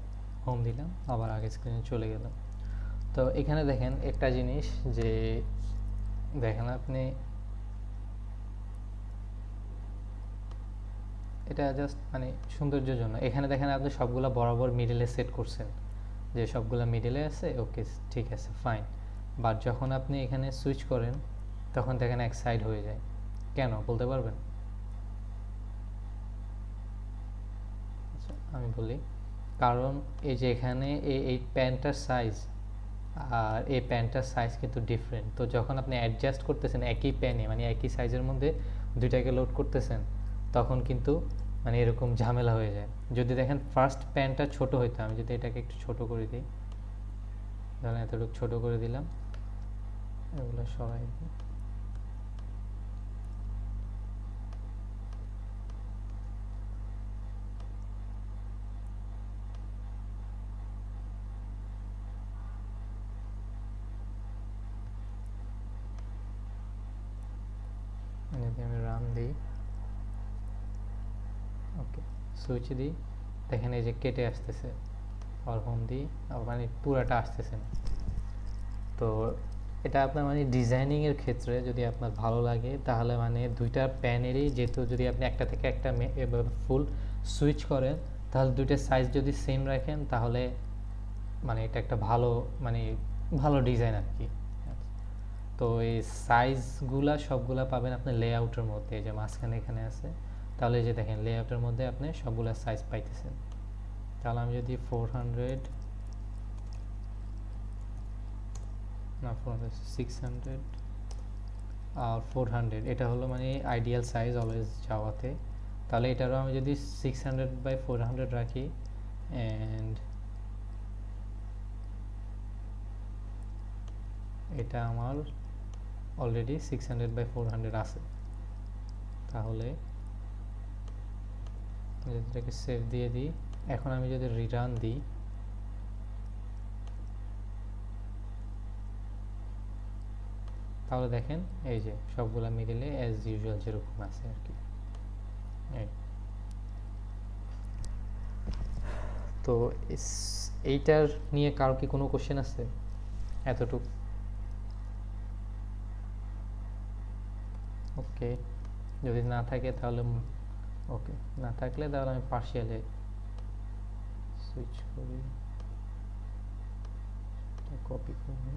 হোম দিলাম, আবার আগের স্ক্রিনে চলে গেলাম। তো এখানে দেখেন একটা জিনিস যে দেখেন আপনি, এটা জাস্ট মানে সৌন্দর্যের জন্য, এখানে দেখেন আপনি সবগুলা বরাবর মিডলে সেট করছেন, যে সবগুলা মিডলে আছে, ওকে ঠিক আছে ফাইন। বাট যখন আপনি এখানে সুইচ করেন তখন দেখেন এক সাইড হয়ে যায়, কেন বলতে পারবেন? আচ্ছা আমি বলি, কারণ এই যে এখানে এই প্যান্টটার সাইজ আর এই প্যান্টটার সাইজ কিন্তু ডিফারেন্ট। তো যখন আপনি অ্যাডজাস্ট করতেছেন একই প্যানে, মানে একই সাইজের মধ্যে দুইটাকে লোড করতেছেন, তখন কিন্তু মানে এরকম ঝামেলা হয়ে যায়। যদি দেখেন ফার্স্ট প্যান্টটা ছোট হইতো, আমি যদি এটাকে একটু ছোট করে দিই, ধরেন এতটুকু ছোট করে দিলাম, এগুলো সরাই দিই, যদি আমি রান দিই, ওকে সুইচ দিই, দেখেন এই যে কেটে আসতেছে, আর হোম দিই, মানে পুরাটা আসতেছে না। তো এটা আপনার মানে ডিজাইনিংয়ের ক্ষেত্রে যদি আপনার ভালো লাগে তাহলে মানে দুইটা প্যানেরই যেহেতু যদি আপনি একটা থেকে একটা ফুল সুইচ করেন, তাহলে দুইটার সাইজ যদি সেম রাখেন তাহলে মানে এটা একটা ভালো মানে ভালো ডিজাইন আর কি। তো এই সাইজগুলা সবগুলা পাবেন আপনি লেআউটের মধ্যে, এই যে মাঝখানে এখানে আছে, তাহলে এই যে দেখেন লেআউটের মধ্যে আপনি সবগুলা সাইজ পাইতেছেন। তাহলে আমি যদি 400 না 400 600 আর 400, এটা হলো মানে আইডিয়াল সাইজ অলওয়েজ যাওয়াতে। তাহলে এটারও আমি যদি 600/400 রাখি, অ্যান্ড এটা আমার অলরেডি 600/400 আছে, তাহলে যদি এটাকে সেভ দিয়ে দিই, এখন আমি যদি রিটার্ন দিই, তাহলে দেখেন এই যে সবগুলা মিডিলে অ্যাজ ইউজুয়াল যেরকম আছে আর কি। তো এইটার নিয়ে কারো কি কোনো কোশ্চেন আছে? এতটুক ওকে, যদি না থাকে তাহলে ওকে, না থাকলে তাহলে আমি পার্শিয়ালে সুইচ করি, কপি করি,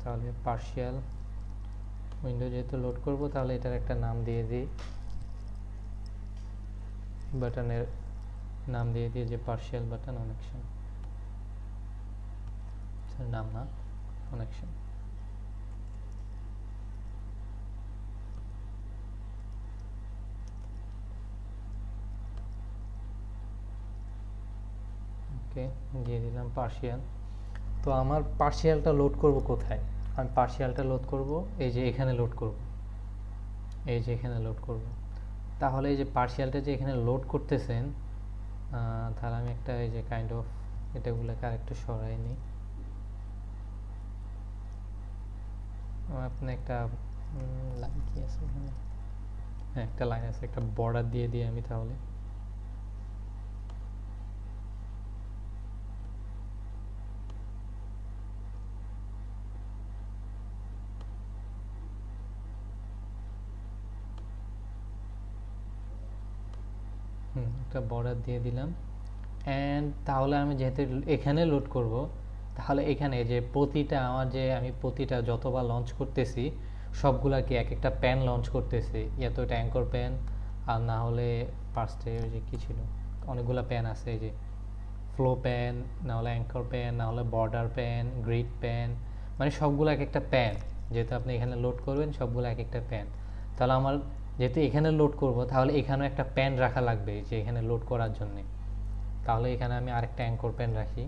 তাহলে পার্শিয়াল উইন্ডো যেহেতু লোড করব তাহলে এটার একটা নাম দিয়ে দিই, বাটনের নাম দিয়ে দিই যে পার্শিয়াল বাটন কানেকশন, নাম না কানেকশন। ওকে, দিয়ে দিলাম পার্শিয়াল। তো আমার পার্শিয়ালটা লোড করব কোথায়? আমি পার্শিয়ালটা লোড করব এই যে এখানে লোড করব, এই যে এখানে লোড করব। তাহলে এই যে পার্শিয়ালটা যে এখানে লোড করতেছেন, তাহলে আমি একটা এই যে কাইন্ড অফ এটাগুলোকে আরেকটু সরাই নিই। আপনি একটা লাইন কি আছে এখানে? হ্যাঁ, একটা লাইন আছে, একটা বর্ডার দিয়ে দিই আমি তাহলে। একটা বর্ডার দিয়ে দিলাম। অ্যান্ড তাহলে আমি যেহেতু এখানে লোড করব, তাহলে এখানে যে প্রতিটা আমার যে আমি প্রতিটা যতবার লঞ্চ করতেছি সবগুলাকে এক একটা প্যান লঞ্চ করতেছি, তো এটা অ্যাঙ্কর প্যান, আর না হলে ফার্স্টে ওই যে কী ছিল, অনেকগুলো প্যান আছে, এই যে ফ্লো প্যান, না হলে অ্যাঙ্কর প্যান, না হলে বর্ডার প্যান, গ্রিড প্যান, মানে সবগুলো এক একটা প্যান। যেহেতু আপনি এখানে লোড করবেন সবগুলো এক একটা প্যান, তাহলে আমার যেহেতু এখানে লোড করব তাহলে এখানেও একটা প্যান রাখা লাগবে যে এখানে লোড করার জন্যে। তাহলে এখানে আমি আরেকটা অ্যাঙ্কর প্যান রাখি,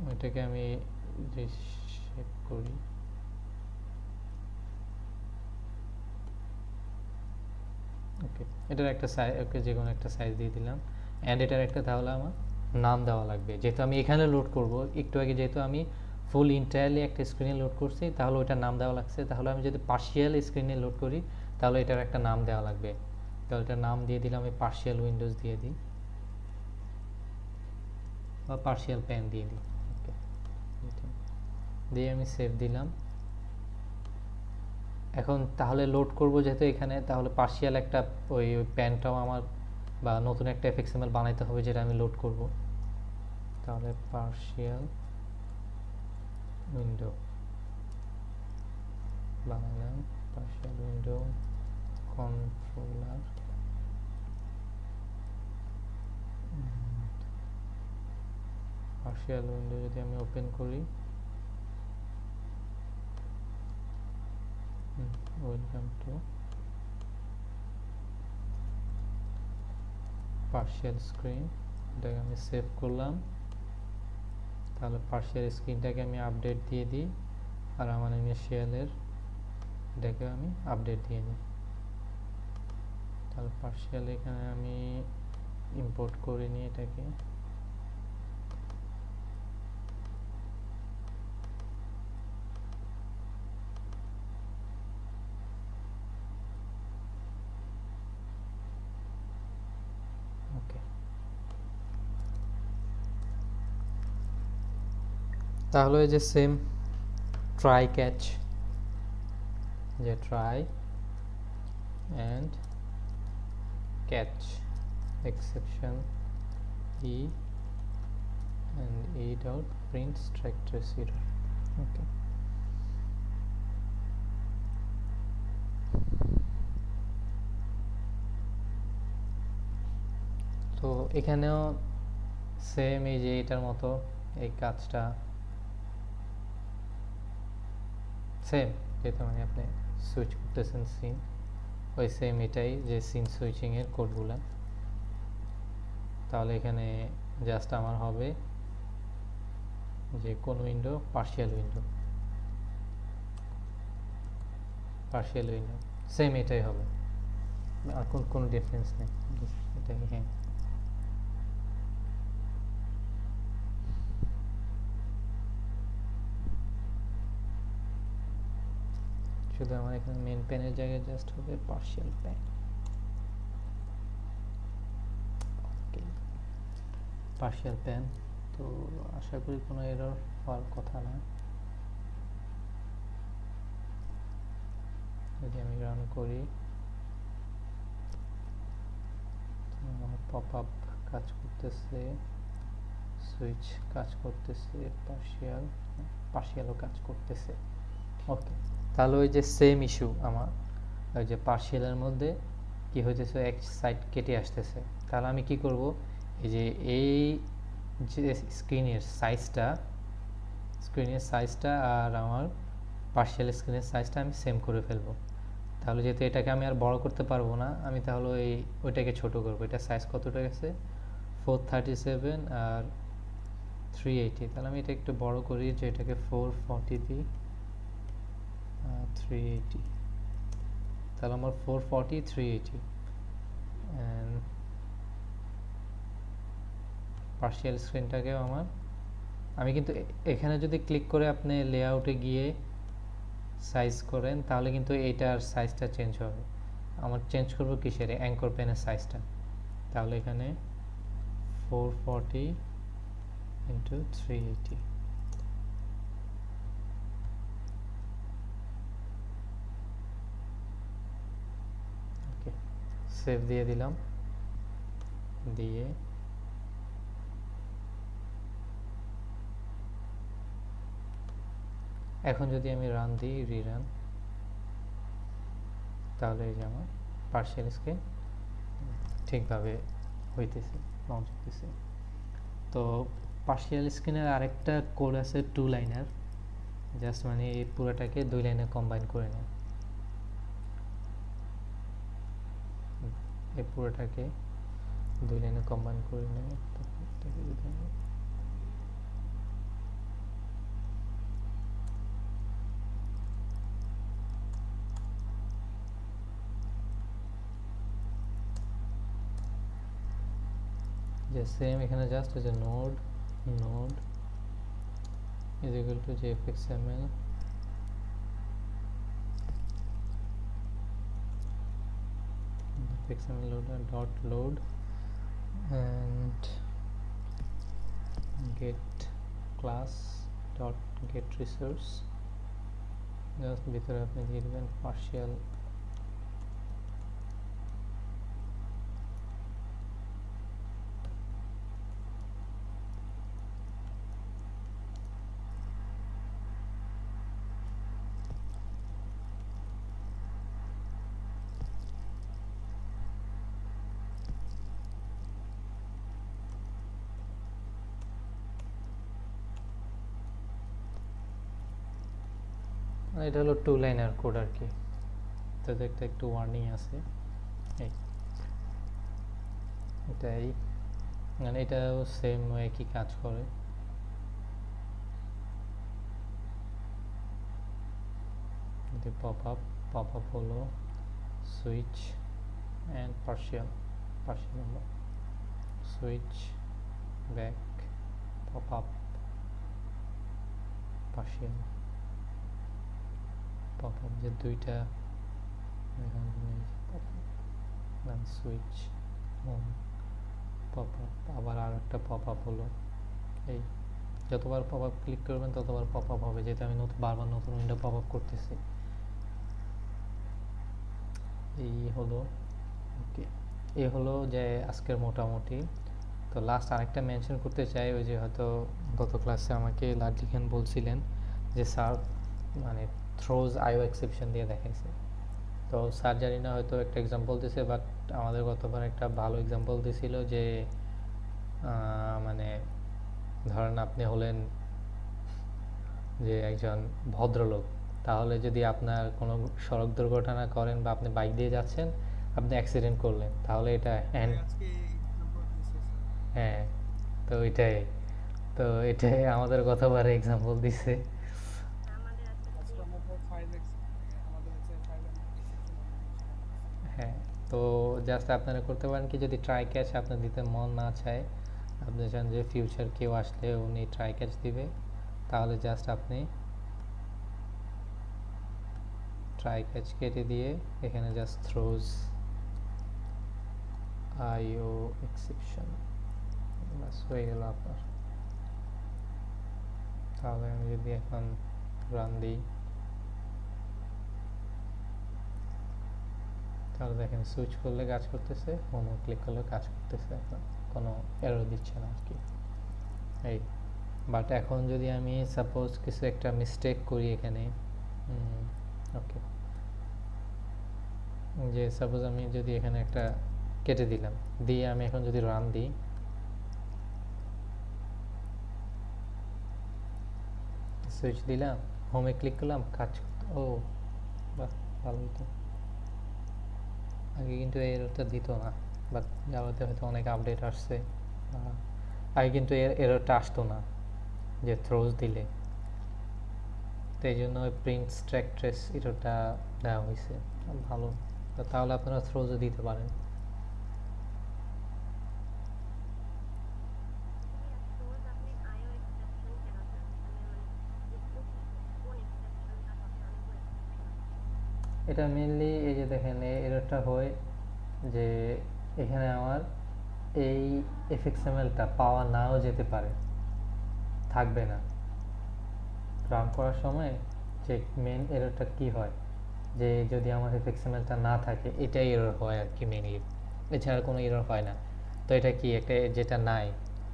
ওইটাকে আমি শেপ করি। ওকে, এটার একটা সাইজ, ওকে যে কোনো একটা সাইজ দিয়ে দিলাম। অ্যান্ড এটার একটা তাহলে আমার নাম দেওয়া লাগবে, যেহেতু আমি এখানে লোড করব। একটু আগে যেহেতু আমি ফুল ইন্টায়ারলি একটা স্ক্রিনে লোড করছি, তাহলে ওইটার নাম দেওয়া লাগছে। তাহলে আমি যদি পার্শিয়াল স্ক্রিনে লোড করি তাহলে এটার একটা নাম দেওয়া লাগবে। তাহলে এটার নাম দিয়ে দিলাম আমি পার্শিয়াল উইন্ডোজ দিয়ে দিই, বা পার্শিয়াল প্যান দিয়ে দিই। ওকে, দিয়ে আমি সেভ দিলাম। এখন তাহলে লোড করব যেহেতু এখানে, তাহলে পার্শিয়াল একটা ওই প্যানটাও আমার বা নতুন একটা এফএক্সএমএল বানাইতে হবে যেটা আমি লোড করব। তাহলে পার্শিয়াল উইন্ডো বানালাম, partial window controller, partial window যদি আমি ওপেন করি, ওয়েলকাম টু পার্শিয়াল স্ক্রিন, এটাকে আমি সেভ করলাম। তাহলে পার্শিয়াল স্ক্রিনটাকে আমি আপডেট দিয়ে দিই, আর আমার ইনিশিয়ালের এটাকে আমি আপডেট দিয়ে দিই। তাহলে পার্শিয়াল এখানে আমি ইম্পোর্ট করে নিই এটাকে, ওকে। তাহলে এই যে সেম ট্রাই ক্যাচ, যে try and catch exception e and e dot print strike trace error. Okay, তো এখানেও সেম এই যে এটার মতো এই কাজটা সেম, যেহেতু মানে আপনি সুইচ করতেছেন সিন, ওই সেম এটাই যে সিন সুইচিংয়ের কোডগুলো। তাহলে এখানে জাস্ট আমার হবে যে কোন window, partial window, partial window same এটাই হবে, আর কোনো ডিফারেন্স নেই এটাই। হ্যাঁ, শুধু আমার এখানে মেন প্যানের জায়গায় জাস্ট হবে পার্শিয়াল প্যান। ওকে, পার্শিয়াল প্যান, তো আশা করি কোনো এরর হওয়ার কথা না। যদি আমি রান করি পপ আপ কাজ করতেছে, সুইচ কাজ করতেছে, পার্শিয়ালও কাজ করতেছে। ওকে, তাহলে ওই যে সেম ইস্যু আমার ওই যে পার্শিয়ালের মধ্যে কি হইতেছে, এক সাইড কেটে আসতেছে। তাহলে আমি কি করব, এই যে স্ক্রিনের সাইজটা আর আমার পার্শিয়াল স্ক্রিনের সাইজটা আমি সেম করে ফেলবো। তাহলে যেহেতু এটাকে আমি আর বড় করতে পারবো না, আমি তাহলে ওইটাকে ছোট করবো। এটা সাইজ কতটা গেছে, 437 আর 380। তাহলে আমি এটা একটু বড় করি, যে এটাকে 440 দিই, 380। তাহলে আমার 440 380 অ্যান্ড পার্শিয়াল স্ক্রিনটাকেও আমি কিন্তু এখানে যদি ক্লিক করে আপনি লেআউটে গিয়ে সাইজ করেন, তাহলে কিন্তু এইটার সাইজটা চেঞ্জ হবে। আমার চেঞ্জ করবো কিসের, অ্যাঙ্কর পেনের সাইজটা। তাহলে এখানে 440 ইন্টু 380। ওকে, সেভ দিয়ে দিলাম, দিয়ে এখন যদি আমি রান দিই, রিরান, তাহলে এই যে আমার পার্শিয়াল স্ক্রিন ঠিকভাবে হইতেছে, লঞ্চ হইতেছে। তো পার্শিয়াল স্ক্রিনের আরেকটা কোড আছে 2 লাইনার, জাস্ট মানে এই পুরোটাকে 2 লাইনে কম্বাইন করে নেয়। এই পুরোটাকে 2 লাইনে কম্বাইন করে নেয়। যে সেম এখানে জাস্ট যে node is equal to jfxml loader dot load and get class dot get resource, just ভিতরে আপনি দিয়ে দেবেন পার্শিয়াল এটা হলো 2 লাইনার কোড আর কি। তাতে একটু ওয়ার্নিং আছে, এটাই মানে এটাও সেম একই কাজ করে। পপ আপ হলো সুইচ অ্যান্ড পার্শিয়াল হলো switch back pop up partial যে দুইটা সুইচ পপ আপ, আবার আর একটা পপ আপ হলো। এই যতবার পপ আপ ক্লিক করবেন ততবার পপ আপ হবে, যেহেতু আমি বারবার নতুন উইন্ডো পপ আপ করতেছি। এই হলো ওকে, এই হলো যে আজকের মোটামুটি। তো লাস্ট আরেকটা মেনশন করতে চাই, ওই যে হয়তো গত ক্লাসে আমাকে লাডলি খান বলছিলেন যে স্যার মানে থ্রোজ আইও এক্সেপশন দিয়ে দেখাইছে। তো স্যার জানি না হয়তো একটা এক্সাম্পল দিছে, বাট আমাদের গতবার একটা ভালো এক্সাম্পল দিছিল যে মানে ধরেন আপনি হলেন যে একজন ভদ্রলোক, তাহলে যদি আপনার কোনো সড়ক দুর্ঘটনা করেন বা আপনি বাইক দিয়ে যাচ্ছেন, আপনি অ্যাক্সিডেন্ট করলেন, তাহলে এটা হ্যাঁ, তো এটাই আমাদের গতবার এক্সাম্পল দিছে। হ্যাঁ, তো জাস্ট আপনারা করতে পারেন কি, যদি ট্রাই ক্যাচ আপনার দিতে মন না চায়, আপনি চান যে ফিউচার কেউ আসলে উনি ট্রাই ক্যাচ দিবে, তাহলে জাস্ট আপনি ট্রাই ক্যাচ কেটে দিয়ে এখানে জাস্ট থ্রোজ আইও এক্সেপশন বাস হয়ে গেল আপনার। তাহলে আমি যদি এখন রান দিই, তাহলে দেখেন সুইচ করলে কাজ করতেছে, হোমও ক্লিক করলে কাজ করতেছে, আপনার কোনো এরর দিচ্ছে না আর কি। এই বাট এখন যদি আমি সাপোজ কিছু একটা মিস্টেক করি এখানে, ওকে, যে সাপোজ আমি যদি এখানে একটা কেটে দিলাম, দিয়ে আমি এখন যদি রান দিই, সুইচ দিলাম, হোমে ক্লিক করলাম, কাজ ও বাহ, ভালোই তো। আগে কিন্তু এই এররটা দিত না, বাট জাভাতে হয়তো অনেক আপডেট আসছে। আগে কিন্তু এররটা আসতো না, যে থ্রোজ দিলে, তো এই জন্য ওই প্রিন্ট স্ট্র্যাক ট্রেস এররটা দেওয়া হয়েছে। ভালো, তাহলে আপনারা থ্রোজও দিতে পারেন। ভাইয়া থ্রোজ আপনি আইও এক্সেপশন কেন দেন, মানে কোন এক্সেপশনটা হবে, আমি বুঝতে পারছি না। এটা মেনলি এই যে দেখেন এররটা হয় যে এখানে আমার এই এফএক্সএমএলটা পাওয়া নাও যেতে পারে, থাকবে না রান করার সময়। যে মেন এররটা কি হয়, যে যদি আমার এফএক্সএমএলটা না থাকে, এটাই এরর হয় আর কি মেনলি, এছাড়া কোনো এরর হয় না। তো এটা কি একটা যেটা নাই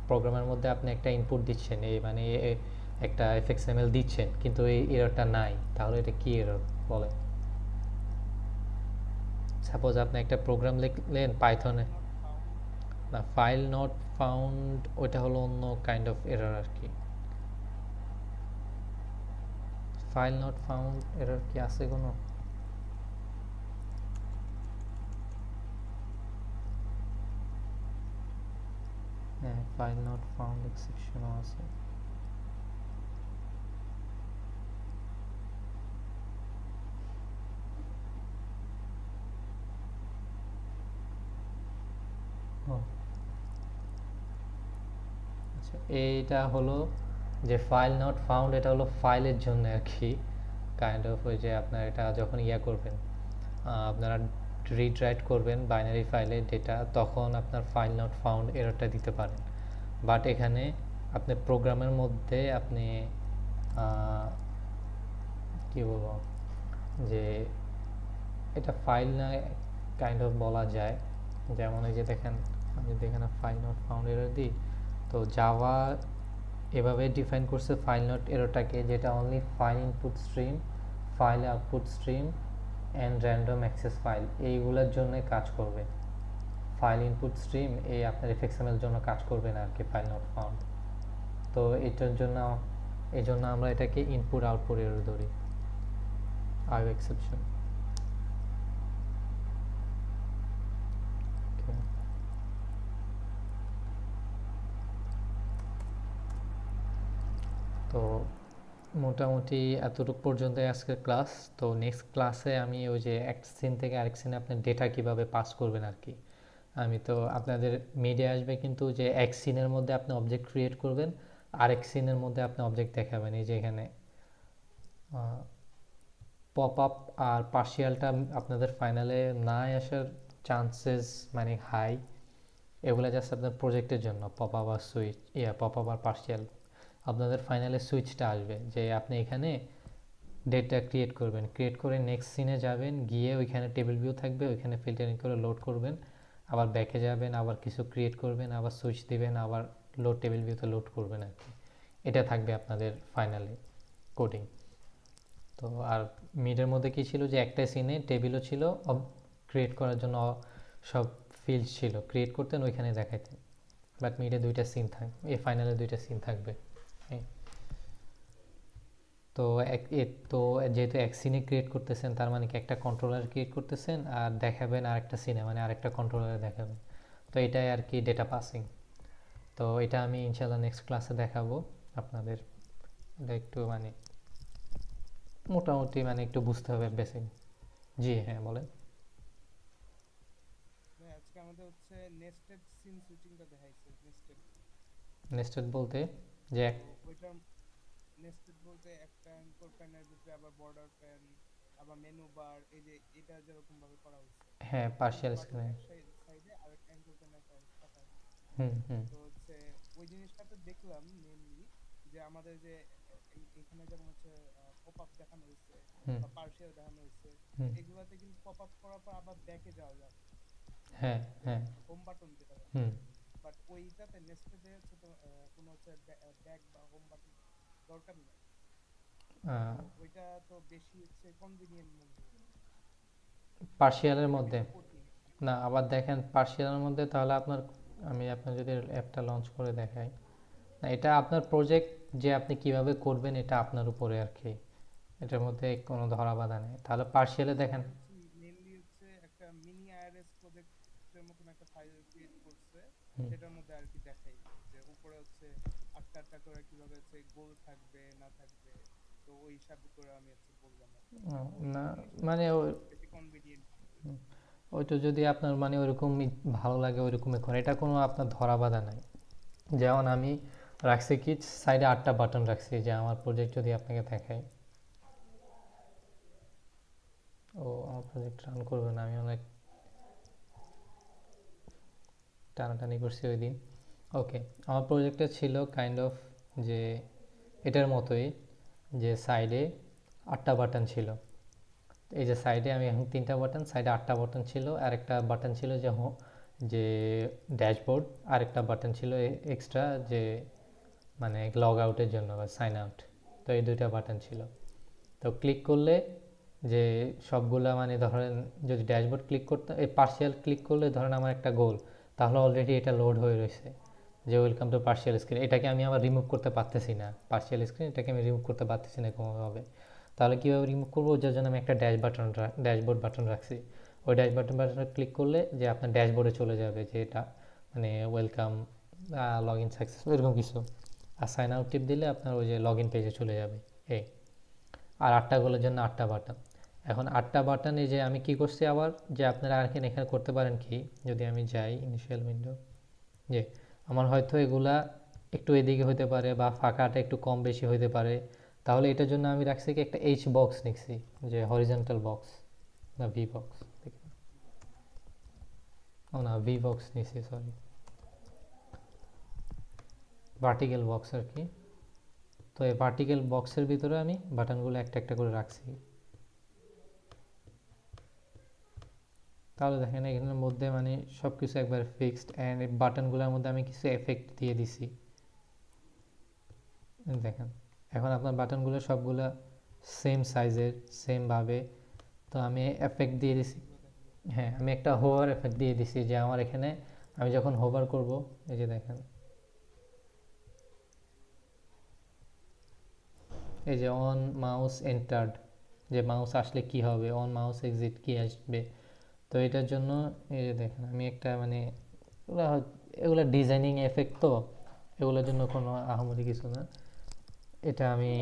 প্রোগ্রামের মধ্যে, আপনি একটা ইনপুট দিচ্ছেন, এই মানে একটা এফএক্সএমএল দিচ্ছেন, কিন্তু এই এররটা নাই, তাহলে এটা কি এরর বলে? সাপোজ আপনি একটা প্রোগ্রাম লিখলেন পাইথনে, নট ফাউন্ড। না ফাইল নট ফাউন্ড ওইটা হলো অন্য কাইন্ড অফ এরর আর কি। ফাইল নট ফাউন্ড এরর কি আছে কোনো? হ্যাঁ, ফাইল নট ফাউন্ড এক্সেপশনও আছে। ও আচ্ছা, এইটা হলো যে ফাইল নট ফাউন্ড, এটা হলো ফাইলের জন্য আর কি, কাইন্ড অফ ওই যে আপনার এটা যখন ইয়া করবেন, আপনারা রিড রাইট করবেন বাইনারি ফাইলে ডেটা, তখন আপনার ফাইল নট ফাউন্ড এররটা দিতে পারেন। বাট এখানে আপনি প্রোগ্রামের মধ্যে আপনি কি বলবো, যে এটা ফাইল না কাইন্ড অফ বলা যায়। যেমন এই যে দেখেন, আমি যদি এখানে ফাইল নট ফাউন্ড এরর দিই, তো জাভা এভাবে ডিফাইন করছে ফাইল নট এররটাকে, যেটা only file input stream, file output stream and random access file, এইগুলোর জন্য কাজ করবে। ফাইল ইনপুট স্ট্রিম এই আপনার এফএক্সএমএল জন্য কাজ করবে না আর কি ফাইল নট ফাউন্ড। তো এটার জন্য, এই জন্য আমরা এটাকে ইনপুট আউটপুট এরর ধরি, আইও এক্সেপশন। তো মোটামুটি এতটুকু পর্যন্তই আজকের ক্লাস। তো নেক্সট ক্লাসে আমি ওই যে এক সিন থেকে আরেক সিনে আপনার ডেটা কিভাবে পাস করবেন আর কি, আমি তো আপনাদের মিডিয়া আসবে, কিন্তু যে এক সিনের মধ্যে আপনি অবজেক্ট ক্রিয়েট করবেন, আরেক সিনের মধ্যে আপনি অবজেক্ট দেখাবেন। এই যে এখানে পপ আপ আর পার্শিয়ালটা আপনাদের ফাইনালে না আসার চান্সেস মানে হাই, এগুলো জাস্ট আপনার প্রজেক্টের জন্য। পপ আপ আর সুইচ, পপ আপ আর পার্শিয়াল আপনাদের ফাইনালে সুইচটা আসবে, যে আপনি এখানে ডেটা ক্রিয়েট করবেন, ক্রিয়েট করে নেক্সট সিনে যাবেন, গিয়ে ওইখানে টেবিল ভিউ থাকবে, ওইখানে ফিল্টারিং করে লোড করবেন, আবার ব্যাকে যাবেন, আবার কিছু ক্রিয়েট করবেন, আবার সুইচ দিবেন, আবার লোড টেবিল ভিউতে লোড করবেন আর কি। এটা থাকবে আপনাদের ফাইনালে কোডিং। তো আর মিডের মধ্যে কি ছিল, যে একটা সিনে টেবিলও ছিল, ক্রিয়েট করার জন্য সব ফিল্ড ছিল, ক্রিয়েট করতেন ওইখানে দেখাইতেন। বাট মিডে দুইটা সিন থাকবে, এই ফাইনালে দুইটা সিন থাকবে। তো তো যেহেতু এক সিনে ক্রিয়েট করতেছেন, তার মানে কি একটা কন্ট্রোলার ক্রিয়েট করতেছেন আর দেখাবেন আরেকটা সিনে, মানে আরেকটা কন্ট্রোলারে দেখাবেন। তো এটাই আর কি ডেটা পাসিং। তো এটা আমি ইনশাল্লাহ নেক্সট ক্লাসে দেখাবো আপনাদের। এটা একটু মানে মোটামুটি মানে একটু বুঝতে হবে বেসিক। জি হ্যাঁ বলেন। ভাই আজকে আমাদের হচ্ছে নেস্টেড সিন সুইচিংটা দেখাইছে, নেস্টেড। নেস্টেড বলতে যে তো ওইটার নেস্টেড বলতে একটা অ্যাঙ্কর প্যানের ভিতরে আবার বর্ডার প্যান, আবার মেনু বার, এই যে এটা যেরকম ভাবে করা হয়েছে, হ্যাঁ মেনু পার্শিয়াল বারের স্ক্রিনে। এক সাইডে আর একটা অ্যাঙ্কর প্যানের থাকা হয়েছে। হুম হুম। তো হচ্ছে ওই জিনিসটাতে দেখলাম মেনলি যে আমাদের যে এখানে যেমন হচ্ছে পপ আপ দেখানো হয়েছে হুম বা পার্শিয়াল দেখানো হয়েছে, হুম এগুলাতে কিন্তু পপ আপ করার পর আবার ব্যাকে যাওয়া যাবে, হ্যাঁ যে হ্যাঁ হোম বাটন যেটা বলে। হুম বাট ওইটাতে নেস্টেডে হচ্ছে তো কোনো হচ্ছে ব্যাক বা হোম বাটন দরকার নেই। তো ওইটা তো বেশি হচ্ছে কনভিনিয়েন্ট মনে হয়, পার্শিয়ালের এটা মধ্যে বেশি কঠিন। না, আবার দেখেন পার্শিয়ালের মধ্যে তাহলে আপনার, আমি আপনার যদি অ্যাপটা লঞ্চ করে দেখাই, না এটা আপনার প্রজেক্ট যে আপনি কিভাবে করবেন এটা আপনার উপরে আর কি, এটার মধ্যে কোনো ধরা বাধা নেই। তাহলে পার্শিয়ালে দেখেন, আমার হচ্ছে মেইনলি হচ্ছে একটা মিনি আইআরএস প্রজেক্টের মতন একটা ফাইল ক্রিয়েট করছে, হুম, সেটার মধ্যে আর কি দেখাই যে উপরে হচ্ছে আটটা আটটা করে কিভাবে হচ্ছে গোল থাকবে না থাকবে। তো ওই হিসাবে করে আমি হচ্ছে বললাম আর কি, যে ওই না জিনিসটা মানে বেশি কনভিনিয়েন্ট। ওইটা যদি আপনার মানে ওইরকমই ভালো লাগে ওইরকমই করে, এটা কোনো আপনার ধরা বাধা নাই। যেমন আমি রাখছি কি সাইডে 8টা বাটন রাখছি, যে আমার প্রজেক্ট যদি আপনাকে দেখাই, ও আমার প্রজেক্ট রান করবে না, আমি অনেক টানাটানি করছি ওই দিন। ওকে, আমার প্রজেক্টটা ছিল কাইন্ড অফ যে এটার মতোই, যে সাইডে 8টা বাটন ছিল। এই যে সাইডে আমি এখন 3টা বাটন, সাইডে 8টা বাটন ছিল, আর একটা বাটন ছিল যে যে ড্যাশবোর্ড, আর একটা বাটন ছিল এক্সট্রা যে মানে লগ আউটের জন্য বা সাইন আউট। তো এই দুইটা বাটন ছিল। তো ক্লিক করলে যে সবগুলা মানে ধরেন যদি ড্যাশবোর্ড ক্লিক করতে, এই পার্শিয়াল ক্লিক করলে ধরেন আমার একটা গোল, তাহলে অলরেডি এটা লোড হয়ে রয়েছে যে ওয়েলকাম টু পার্শিয়াল স্ক্রিন। এটাকে আমি আবার রিমুভ করতে পারতেছি না, পার্শিয়াল স্ক্রিন এটাকে আমি রিমুভ করতে পারতেছি না কোনোভাবে। তাহলে কীভাবে রিমুভ করবো, যার জন্য আমি একটা ড্যাশবোর্ড বাটন রাখছি। ওই ড্যাশবোর্ড বাটনে ক্লিক করলে যে আপনার ড্যাশবোর্ডে চলে যাবে যে এটা মানে ওয়েলকাম লগ ইন সাকসেস এরকম কিছু। আর সাইন আউট টিপ দিলে আপনার ওই যে লগ ইন পেজে চলে যাবে এই। আর 8টা গোলের জন্য 8টা বাটন। এখন 8টা বাটনে যে আমি কি করছি আবার, যে আপনারা আর এখানে করতে পারেন কি, যদি আমি যাই ইনিশিয়াল উইন্ডো, যে আমার হয়তো এগুলা একটু এদিকে হতে পারে বা ফাঁকাটা একটু কম বেশি হতে পারে, তাহলে এটার জন্য আমি রাখছি কি একটা এইচ বক্স নিচ্ছি, যে হরিজন্টাল বক্স না ভি বক্স, ও না ভি বক্স নিচ্ছি সরি, ভার্টিক্যাল বক্স আর কি। তো এই ভার্টিক্যাল বক্সের ভিতরে আমি বাটনগুলো একটা একটা করে রাখছি। তাহলে দেখেন এখানের মধ্যে মানে সব কিছু একবার ফিক্সড, অ্যান্ড এই বাটনগুলোর মধ্যে আমি কিছু এফেক্ট দিয়ে দিছি। দেখেন এখন আপনার বাটনগুলো সবগুলো সেম সাইজের, সেমভাবে। তো আমি এফেক্ট দিয়ে দিছি, এগুলো দেখা যাচ্ছে। হ্যাঁ আমি একটা হোভার এফেক্ট দিয়ে দিছি, যে আমার এখানে আমি যখন হোভার করব, এই যে দেখেন এই যে অন মাউস এন্টার্ড, যে মাউস আসলে কি হবে, অন মাউস এক্সিট কি আসবে। তো এটার জন্য এই যে দেখেন আমি একটা মানে এগুলো ডিজাইনিং এফেক্ট, তো এগুলোর জন্য কোনো আহামরি কিছু না। এটা আমি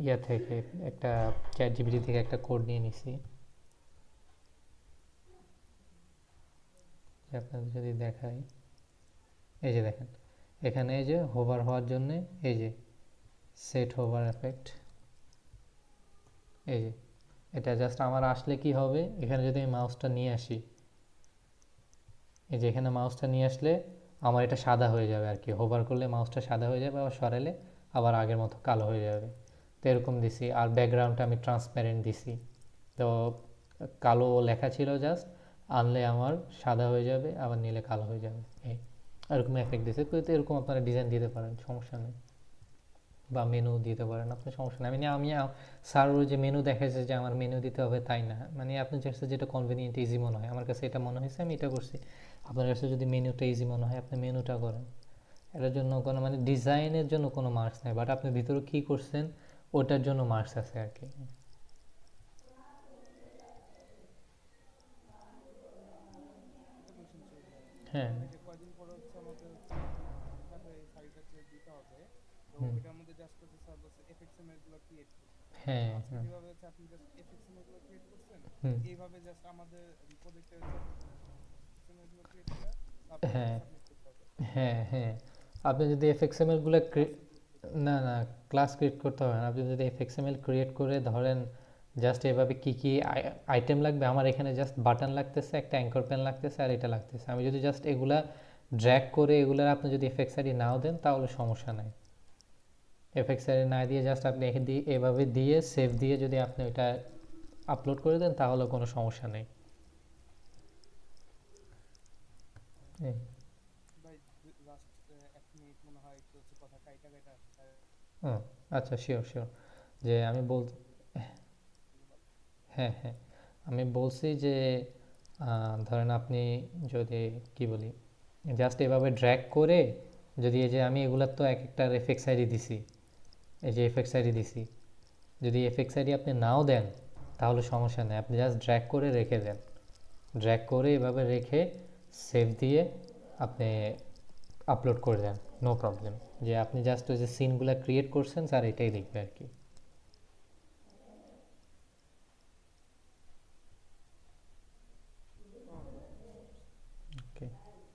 ইয়া থেকে একটা চ্যাট জিপিটি থেকে একটা কোড নিয়ে নিছি। আপনাদের যদি দেখাই, এই যে দেখেন এখানে এই যে হোভার হওয়ার জন্য এই যে সেট হোভার এফেক্ট, এই যে এটা জাস্ট আমার আসলে কি হবে, এখানে যদি আমি মাউসটা নিয়ে আসি, এই যে এখানে মাউসটা নিয়ে আসলে আমার এটা সাদা হয়ে যাবে আর কি, হোভার করলে মাউসটা সাদা হয়ে যাবে, আবার সরালে আবার আগের মতো কালো হয়ে যাবে। তো এরকম দিছি। আর ব্যাকগ্রাউন্ডটা আমি ট্রান্সপারেন্ট দিছি, তো কালো লেখা ছিল জাস্ট, আনলে আমার সাদা হয়ে যাবে, আবার নিলে কালো হয়ে যাবে এই এরকম এফেক্ট দিছে। তো এরকম আপনারা ডিজাইন দিতে পারেন, সমস্যা নেই, বা মেনু দিতে পারেন, আপনার সমস্যা নেই। আমি স্যার ওই যে মেনু দেখাচ্ছে যে আমার মেনু দিতে হবে তাই না, মানে আপনার কাছে যেটা কনভিনিয়েন্ট ইজি মনে হয়, আমার কাছে এটা মনে হয়েছে আমি এটা করছি। আপনার কাছে যদি মেনুটা ইজি মনে হয় আপনি মেনুটা করেন, এটার জন্য কোনো মানে ডিজাইনের জন্য কোনো মার্কস নেই, বাট আপনি ভিতরে কী করছেন ওটার জন্য মার্কস আছে আর কি। একটা কোশ্চেন ছিল ভাইয়া, হ্যাঁ এই যে কয়দিন পরে হচ্ছে আমাদের হচ্ছে গিটহাবে এই ফাইলটা যে দিতে হবে, তো হুম, ওইটার মধ্যে জাস্ট হচ্ছে স্যার বলছে এফএক্সএমএল গুলো ক্রিয়েট করতে। তো হ্যাঁ আজকে হ্যাঁ যেভাবে হচ্ছে আপনি জাস্ট এফএক্সএমএল গুলো ক্রিয়েট করছেন, হুম, এইভাবে জাস্ট আমাদের প্রজেক্টে হচ্ছে এফএক্সএমএল গুলো ক্রিয়েট করে তারপর হচ্ছে হ্যাঁ সাবমিট করতে হবে। হ্যাঁ হ্যাঁ আপনি যদি এফএক্সএমএল গুলো ক্লাস ইনক্লুড করে। না না ক্লাস ক্রিয়েট করতে হবে না, আপনি যদি এফএক্সএমএল ক্রিয়েট করে ধরেন জাস্ট এভাবে কী কী আইটেম লাগবে, আমার এখানে জাস্ট বাটন লাগতেছে, একটা অ্যাঙ্কর প্যান লাগতেছে, আর এটা লাগতেছে, আমি যদি জাস্ট এগুলা ড্র্যাগ করে এগুলার আপনি যদি এফএক্স আইডি নাও দেন তাহলে সমস্যা নাই। এফএক্স আইডি না দিয়ে জাস্ট আপনি এভাবে দিয়ে সেভ দিয়ে যদি আপনি ওটা আপলোড করে দেন তাহলে কোনো সমস্যা নেই। এই, ভাই লাস্ট 1 মিনিট মনে হয় একটু হচ্ছে কথা কাইটা কাইটা আসছে। ও আচ্ছা, শিওর শিওর। যে আমি হ্যাঁ হ্যাঁ, আমি বলছি যে ধরেন আপনি যদি কি বলি জাস্ট এভাবে ড্র্যাগ করে যদি এই যে আমি এগুলার তো এক একটা এফএক্স আইডি দিছি, এই যে এফএক্স আইডি দিছি, যদি এফএক্স আইডি আপনি নাও দেন তাহলে সমস্যা নেই, আপনি জাস্ট ড্র্যাগ করে রেখে দেন, ড্র্যাগ করে এভাবে রেখে সেভ দিয়ে আপনি আপলোড করে দেন, নো প্রবলেম। যে আপনি জাস্ট ওই যে সিনগুলো ক্রিয়েট করছেন স্যার এটাই দেখবে আর কি। ওকে,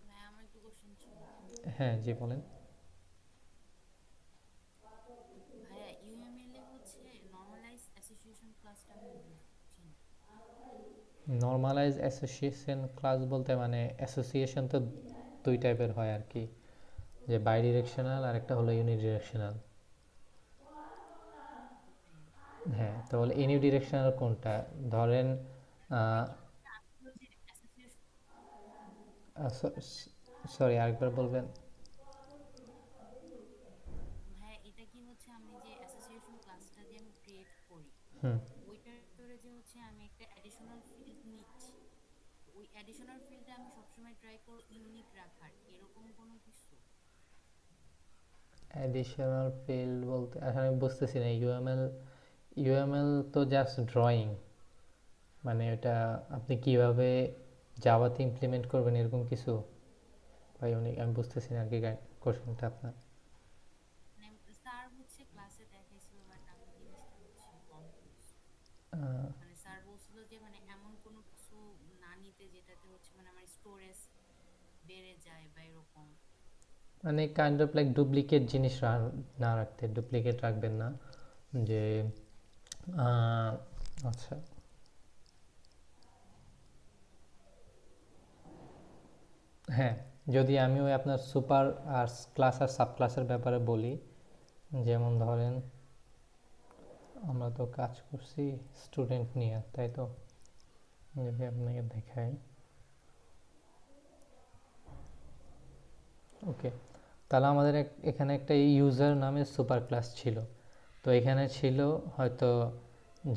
ভাই আমার একটু কোশ্চেন ছিল। হ্যাঁ জি বলেন। ভাইয়া ইউএমএল এ হচ্ছে নর্মালাইজ অ্যাসোসিয়েশন ক্লাসটা আমি বুঝছি না। নর্মালাইজ অ্যাসোসিয়েশন ক্লাস বলতে মানে অ্যাসোসিয়েশন তো দুই টাইপের হয় আর কি, যে বাই ডিরেকশনাল আর একটা হলো ইউনি ডিরেকশনাল। হ্যাঁ, তাহলে ইউনি ডিরেকশনাল কোনটা ধরেন সরি আরেকবার বলবেন। ভাইয়া এটা কি হচ্ছে আমি যে অ্যাসোসিয়েশন ক্লাসটা যে আমি ক্রিয়েট করি হুম, ওইটার ভিতরে যে হচ্ছে আমি একটা অ্যাডিশনাল ফিল্ড নিচ্ছি, ওই অ্যাডিশনাল ফিল্ডটা আমি সবসময় ট্রাই করব ইউনিক রাখার, এরকম কোনো কিছু? অ্যাডিশনাল ফিল্ড বলতে আসলে আমি বুঝতেছি না। ইউএমএল তো জাস্ট ড্রয়িং, মানে ওটা আপনি কিভাবে জাভাতে ইমপ্লিমেন্ট করবেন এরকম কিছু বা ইউনিক, আমি বুঝতেছি না আর কি কোশ্চেনটা আপনার। মানে স্যার হচ্ছে ক্লাসে দেখাইছিল বাট আমি জিনিসটা হচ্ছে কনফিউজ। আহ, মানে স্যার বলছিল যে মানে এমন কোনো কিছু না নিতে যেটাতে হচ্ছে মানে আমার স্টোরেজ বেড়ে যায় বা এরকম। মানে কাইন্ড অফ লাইক ডুপ্লিকেট জিনিস না রাখতে, ডুপ্লিকেট রাখবেন না। যে আচ্ছা, হ্যাঁ, যদি আমি ওই আপনার সুপার আর ক্লাস আর সাব ক্লাসের ব্যাপারে বলি, যেমন ধরেন আমরা তো কাজ করছি স্টুডেন্ট নিয়ে, তাই তো? যদি আপনাকে দেখাই, ওকে, তাহলে আমাদের এখানে একটা ইউজার নামে সুপার ক্লাস ছিল। তো এখানে ছিল হয়তো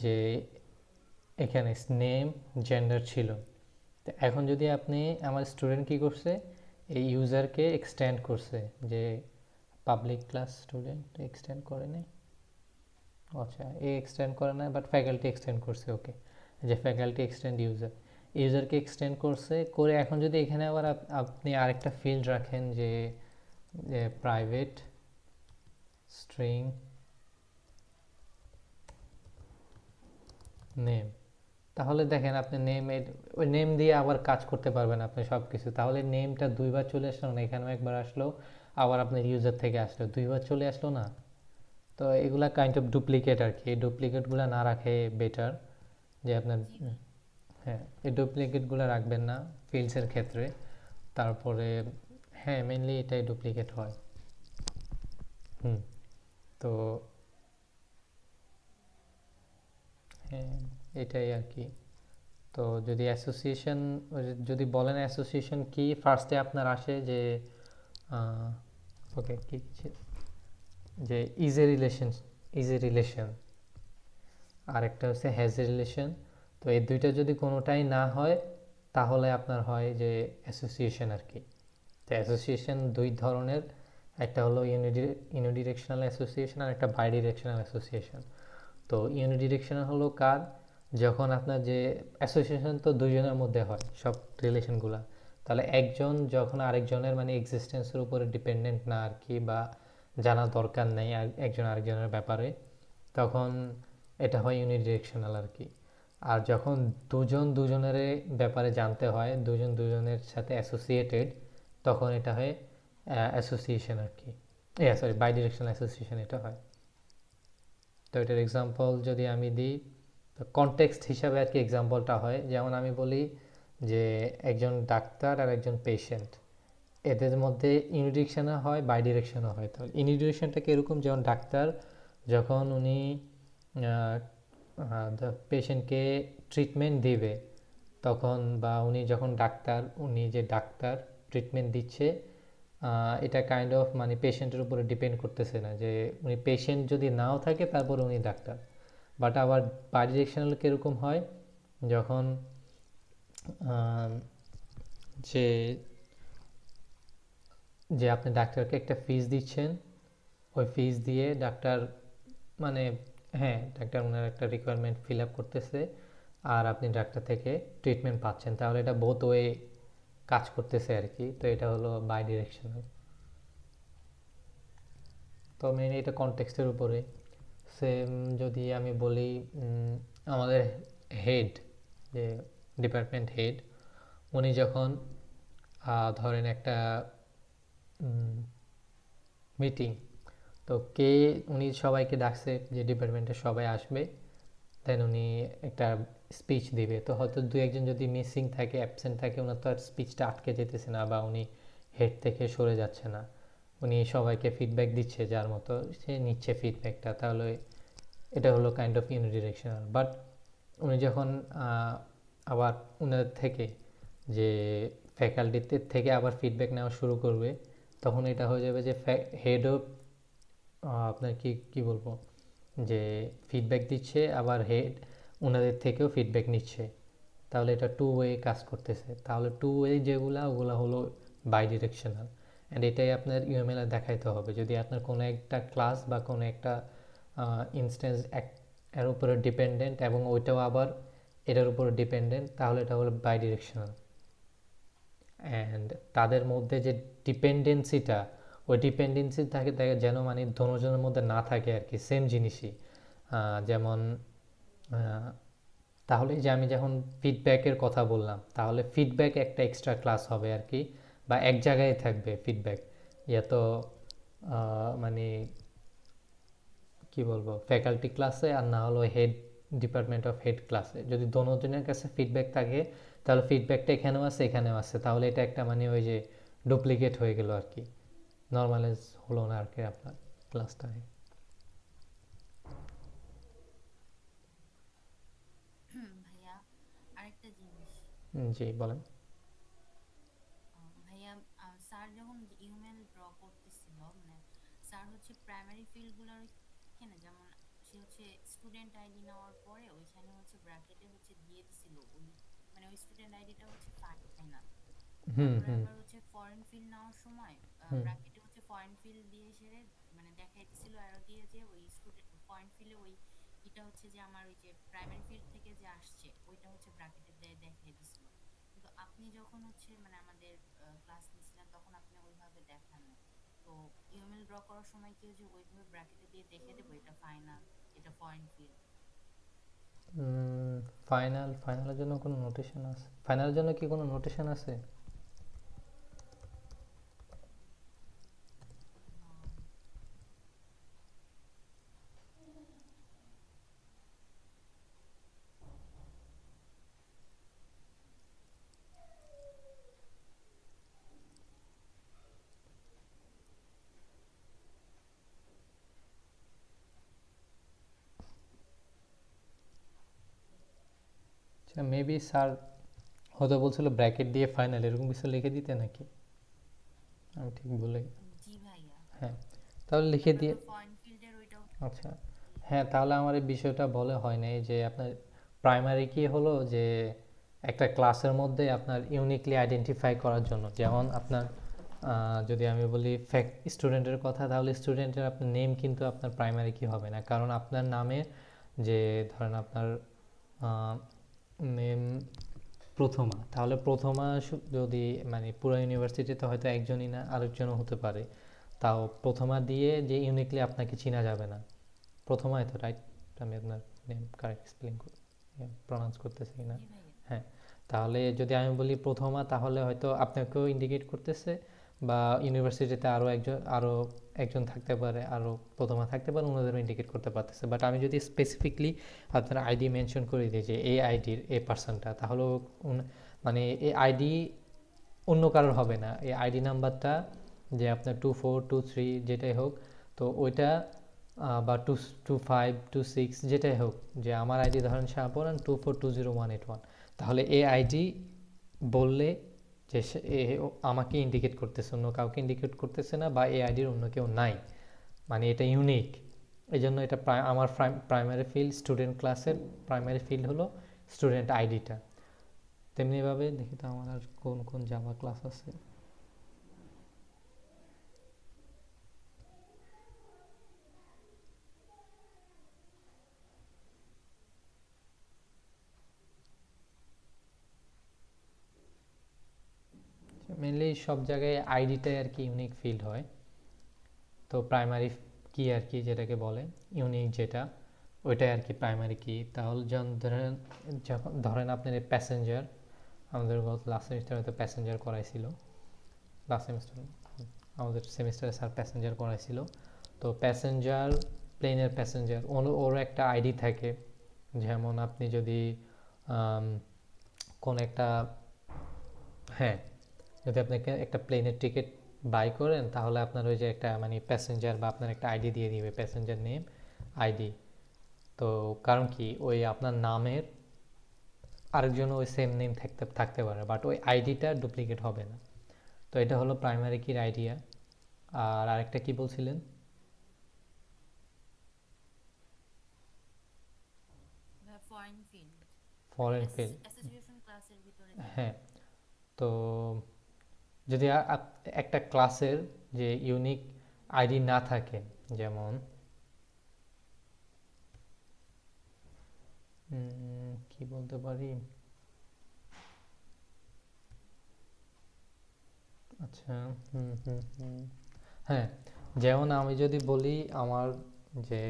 যে এখানে নেম জেন্ডার ছিল। তো এখন যদি আপনি আমার স্টুডেন্ট কি করছে, এই ইউজারকে এক্সটেন্ড করছে, যে পাবলিক ক্লাস স্টুডেন্ট এক্সটেন্ড করে নেই, আচ্ছা এ এক্সটেন্ড করে না বাট ফ্যাকাল্টি এক্সটেন্ড করছে, ওকে, যে ফ্যাকাল্টি এক্সটেন্ড ইউজারকে এক্সটেন্ড করছে করে। এখন যদি এখানে আবার আপনি আরেকটা ফিল্ড রাখেন যে প্রাইভেট স্ট্রিং নেম, তাহলে দেখেন আপনি ওই নেম দিয়ে আবার কাজ করতে পারবেন আপনি সব কিছু। তাহলে নেমটা দুইবার চলে আসলো না, এখানেও একবার আসলো, আবার আপনার ইউজার থেকে আসলো, দুইবার চলে আসলো না। তো এগুলা কাইন্ড অফ ডুপ্লিকেট আর কি, এই ডুপ্লিকেটগুলো না রাখে বেটার। যে আপনার জি ভাই। হ্যাঁ, এই ডুপ্লিকেটগুলো রাখবেন না ফিল্ডসের ক্ষেত্রে। তারপরে হ্যাঁ, মেনলি এটাই ডুপ্লিকেট হয়। হুম, তো হ্যাঁ, এটাই আর কি। তো যদি অ্যাসোসিয়েশন, যদি বলেন অ্যাসোসিয়েশন কি, ফার্স্টে আপনার আসে যে ওকে কি যে ইজ এ রিলেশন, আর একটা হচ্ছে হ্যাজ এ রিলেশন। তো এই দুইটা যদি কোনোটাই না হয় তাহলে আপনার হয় যে অ্যাসোসিয়েশন আর কি। তো অ্যাসোসিয়েশন দুই ধরনের, একটা হলো ইউনিডিরেকশনাল অ্যাসোসিয়েশন আর একটা বাই ডিরেকশনাল অ্যাসোসিয়েশন। তো ইউনিডিরেকশনাল হলো কার, যখন আপনার যে অ্যাসোসিয়েশন তো দুজনের মধ্যে হয় সব রিলেশনগুলা, তাহলে একজন যখন আরেকজনের মানে এক্সিস্টেন্সের উপরে ডিপেন্ডেন্ট না আর কি, বা জানা দরকার নেই একজন আরেকজনের ব্যাপারে, তখন এটা হয় ইউনিডিরেকশনাল আর কি। আর যখন দুজন দুজনের ব্যাপারে জানতে হয়, দুজন দুজনের সাথে অ্যাসোসিয়েটেড, তখন এটা হয় অ্যাসোসিয়েশন আর কি, সরি বাই ডিরেকশনাল অ্যাসোসিয়েশন এটা হয়। তো এটার এক্সাম্পল যদি আমি দিই, তো কনটেক্সট হিসাবে আর কি এক্সাম্পলটা হয়, যেমন আমি বলি যে একজন ডাক্তার আর একজন পেশেন্ট, এদের মধ্যে ইউনিডিরেকশনাল হয়, বাই ডিরেকশনাল হয়। তাহলে ইউনিডিরেকশনটাকে এরকম, যেমন ডাক্তার যখন উনি পেশেন্টকে ট্রিটমেন্ট দিবে তখন, বা উনি যখন ডাক্তার, উনি যে ডাক্তার ট্রিটমেন্ট দিচ্ছে, এটা কাইন্ড অফ মানে পেশেন্টের উপরে ডিপেন্ড করতেছে না, যে উনি পেশেন্ট যদি নাও থাকে তারপরে উনি ডাক্তার। বাট আবার বাই ডিরেকশনাল কীরকম হয়, যখন যে যে আপনি ডাক্তারকে একটা ফিস দিচ্ছেন, ওই ফিস দিয়ে ডাক্তার মানে হ্যাঁ ডাক্তার ওনার একটা রিকোয়ারমেন্ট ফিল আপ করতেছে, আর আপনি ডাক্তার থেকে ট্রিটমেন্ট পাচ্ছেন, তাহলে এটা বোথ ওয়ে কাজ করতেছে আর কি। তো এটা হলো বাই ডিরেকশনাল। তো মেইনলি এটা কনটেক্সটের উপরে। সেম যদি আমি বলি আমাদের হেড, যে ডিপার্টমেন্ট হেড, উনি যখন ধরেন একটা মিটিং, তো উনি সবাইকে ডাকছে যে ডিপার্টমেন্টে সবাই আসবে, দেন উনি একটা স্পিচ দিবে। তো হয়তো দু একজন যদি মিসিং থাকে, অ্যাবসেন্ট থাকে, ওনার তো আর স্পিচটা আটকে যেতেছে না, বা উনি হেড থেকে সরে যাচ্ছে না, উনি সবাইকে ফিডব্যাক দিচ্ছে, যার মতো সে নিচ্ছে ফিডব্যাকটা। তাহলে এটা হলো কাইন্ড অফ ইউনিডিরেকশনাল। বাট উনি যখন আবার ওনার থেকে, যে ফ্যাকাল্টিতে থেকে আবার ফিডব্যাক নেওয়া শুরু করবে, তখন এটা হয়ে যাবে যে হেডও আপনার কি বলবো, যে ফিডব্যাক দিচ্ছে, আবার হেড ওনাদের থেকেও ফিডব্যাক নিচ্ছে। তাহলে এটা টু ওয়ে কাজ করতেছে। তাহলে টু ওয়ে ওগুলা হলো বাই ডিরেকশনাল। অ্যান্ড এটাই আপনার ইউএমএল দেখাইতে হবে। যদি আপনার কোনো একটা ক্লাস বা কোনো একটা ইনস্ট্যান্স এর উপরে ডিপেন্ডেন্ট এবং ওইটাও আবার এটার উপরে ডিপেন্ডেন্ট, তাহলে এটা হলো বাই ডিরেকশনাল। অ্যান্ড তাদের মধ্যে যে ডিপেন্ডেন্সিটা, ওই ডিপেন্ডেন্সি থাকে যেন মানে দোনোজনের মধ্যে না থাকে আর কি, সেম জিনিসই। যেমন তাহলে যে আমি যখন ফিডব্যাকের কথা বললাম, তাহলে ফিডব্যাক একটা এক্সট্রা ক্লাস হবে আর কি, বা এক জায়গায় থাকবে ফিডব্যাক। তো মানে কি বলবো, ফ্যাকাল্টি ক্লাসে, আর না হলো হেড ডিপার্টমেন্ট অফ হেড ক্লাসে। যদি দোনোজনের কাছে ফিডব্যাক থাকে, তাহলে ফিডব্যাকটা এখানেও আছে এখানেও আছে, তাহলে এটা একটা মানে ওই যে ডুপ্লিকেট হয়ে গেল আর কি, নর্মালাইজ হলো না আর কি আপনার ক্লাসটায়। ভাইয়া আরেকটা জিনিস, জি বলেন। ভাইয়া স্যার যখন ইউমেল ড্র করতেছিল, মানে স্যার হচ্ছে প্রাইমারি ফিল্ডগুলোর এখানে, যেমন সে হচ্ছে স্টুডেন্ট আইডি নেওয়ার পরে ওইখানে হচ্ছে ব্র্যাকেটে হচ্ছে দিয়ে দিছিল ওই, মানে ওই স্টুডেন্ট আইডিটা হচ্ছে ফাইনাল। তারপরে আবার হচ্ছে ফরেন ফিল্ড নেওয়ার সময় ব্র্যাকেটে হচ্ছে ফরেন ফিল্ড দিয়ে সেরে মানে দেখাই দিছিল অ্যারো দিয়ে, যে ওই স্টুডেন্ট ফরেন ফিল্ডে ওই এটা হচ্ছে যে আমার ওই যে প্রাইমারি ফিল্ড থেকে যে আসছে ওইটা হচ্ছে ব্র্যাকেটে দিয়ে দেখাই দিছিল। কিন্তু আপনি যখন হচ্ছে মানে আমাদের ক্লাস নিছিলেন তখন আপনি ওইভাবে দেখান নাই। তো ইউএমএল ড্র করার সময় কি যে ওইভাবে ব্র্যাকেটে দিয়ে দেখে দেবো এটা ফাইনাল, এটা ফরেন ফিল্ড? ফাইনালের জন্য কোনো নোটেশন আছে? ফাইনালের জন্য কি কোনো নোটেশন আছে? আচ্ছা, মেবি স্যার হয়তো বলছিল ব্র্যাকেট দিয়ে ফাইনাল, এরকম কিছু লিখে দিতে নাকি? আমি ঠিক বলে, জি ভাইয়া, হ্যাঁ তাহলে লিখে দিয়ে। ফরেন ফিল্ডের ওইটাও আচ্ছা হ্যাঁ, তাহলে আমার এই বিষয়টা বলে হয় নাই, যে আপনার প্রাইমারি কি হলো, যে একটা ক্লাসের মধ্যে আপনার ইউনিকলি আইডেন্টিফাই করার জন্য, যেমন আপনার যদি আমি বলি স্টুডেন্টের কথা, তাহলে স্টুডেন্টের আপনার নেম কিন্তু আপনার প্রাইমারি কি হবে না, কারণ আপনার নামে যে ধরেন আপনার নেম প্রথমা, তাহলে প্রথমা যদি মানে পুরো ইউনিভার্সিটিতে হয়তো একজনই না, আরেকজনও হতে পারে, তাও প্রথমা দিয়ে যে ইউনিকলি আপনাকে চেনা যাবে না। প্রথমায় তো রাইট, আমি আপনার নেম কারেক্ট স্পেলিং প্রনাউন্স করতেছি না। জি ভাইয়া। হ্যাঁ, তাহলে যদি আমি বলি প্রথমা, তাহলে হয়তো আপনাকেও ইন্ডিকেট করতেছে, বা ইউনিভার্সিটিতে আরও একজন থাকতে পারে, আরও প্রথমা থাকতে পারে, ওনাদেরও ইন্ডিকেট করতে পারতেছে। বাট আমি যদি স্পেসিফিকলি আপনার আইডি মেনশন করে দিই যে এই আইডির এই পার্সনটা, তাহলেও মানে এই আইডি অন্য কারোর হবে না। এই আইডি নাম্বারটা যে আপনার 2423 যেটাই হোক, তো ওইটা বা 2526 যেটাই হোক, যে আমার আইডি ধরেন শাহপরান 242018 তাহলে এই আইডি বললে যে আমাকে ইন্ডিকেট করতেছে, অন্য কাউকে ইন্ডিকেট করতেছে না, বা এই আইডির অন্য কেউ নাই, মানে এটা ইউনিক। এই জন্য এটা আমার প্রাইমারি ফিল্ড, স্টুডেন্ট ক্লাসের প্রাইমারি ফিল্ড হলো স্টুডেন্ট আইডিটা। তেমনিভাবে দেখি তো আমার আর কোন কোন জাভা ক্লাস আছে। মেনলি সব জায়গায় আইডিটাই আর কি ইউনিক ফিল্ড হয়। তো প্রাইমারি কি আর কি যেটাকে বলে ইউনিক, যেটা ওইটাই আর কি প্রাইমারি কি। তাহলে যখন ধরেন আপনার প্যাসেঞ্জার, আমাদের লাস্ট সেমিস্টারে তো প্যাসেঞ্জার করাইছিল, লাস্ট সেমিস্টার আমাদের সেমিস্টারে স্যার প্যাসেঞ্জার করাইছিল। তো প্যাসেঞ্জার, প্লেনের প্যাসেঞ্জার, ওর একটা আইডি থাকে। যেমন আপনি যদি কোন একটা, হ্যাঁ, যদি আপনাকে একটা প্লেনের টিকিট বাই করেন, তাহলে আপনার ওই যে একটা মানে প্যাসেঞ্জার বা আপনার একটা আইডি দিয়ে দিবে, প্যাসেঞ্জার নেম আইডি। তো কারণ কি, ওই আপনার নামের আরেকজন ওই সেম নেম থাকতে পারে, বাট ওই আইডিটা ডুপ্লিকেট হবে না। তো এটা হলো প্রাইমারি কির আইডিয়া। আর আরেকটা কি বলছিলেন? Foreign field, foreign field, association ক্লাসের ভিতরে। হ্যাঁ। তো যদি একটা ক্লাসের যে ইউনিক আইডি না থাকে, যেমন কি বলতে পারি, আচ্ছা, হ্যাঁ, যেমন আমি যদি বলি আমার যে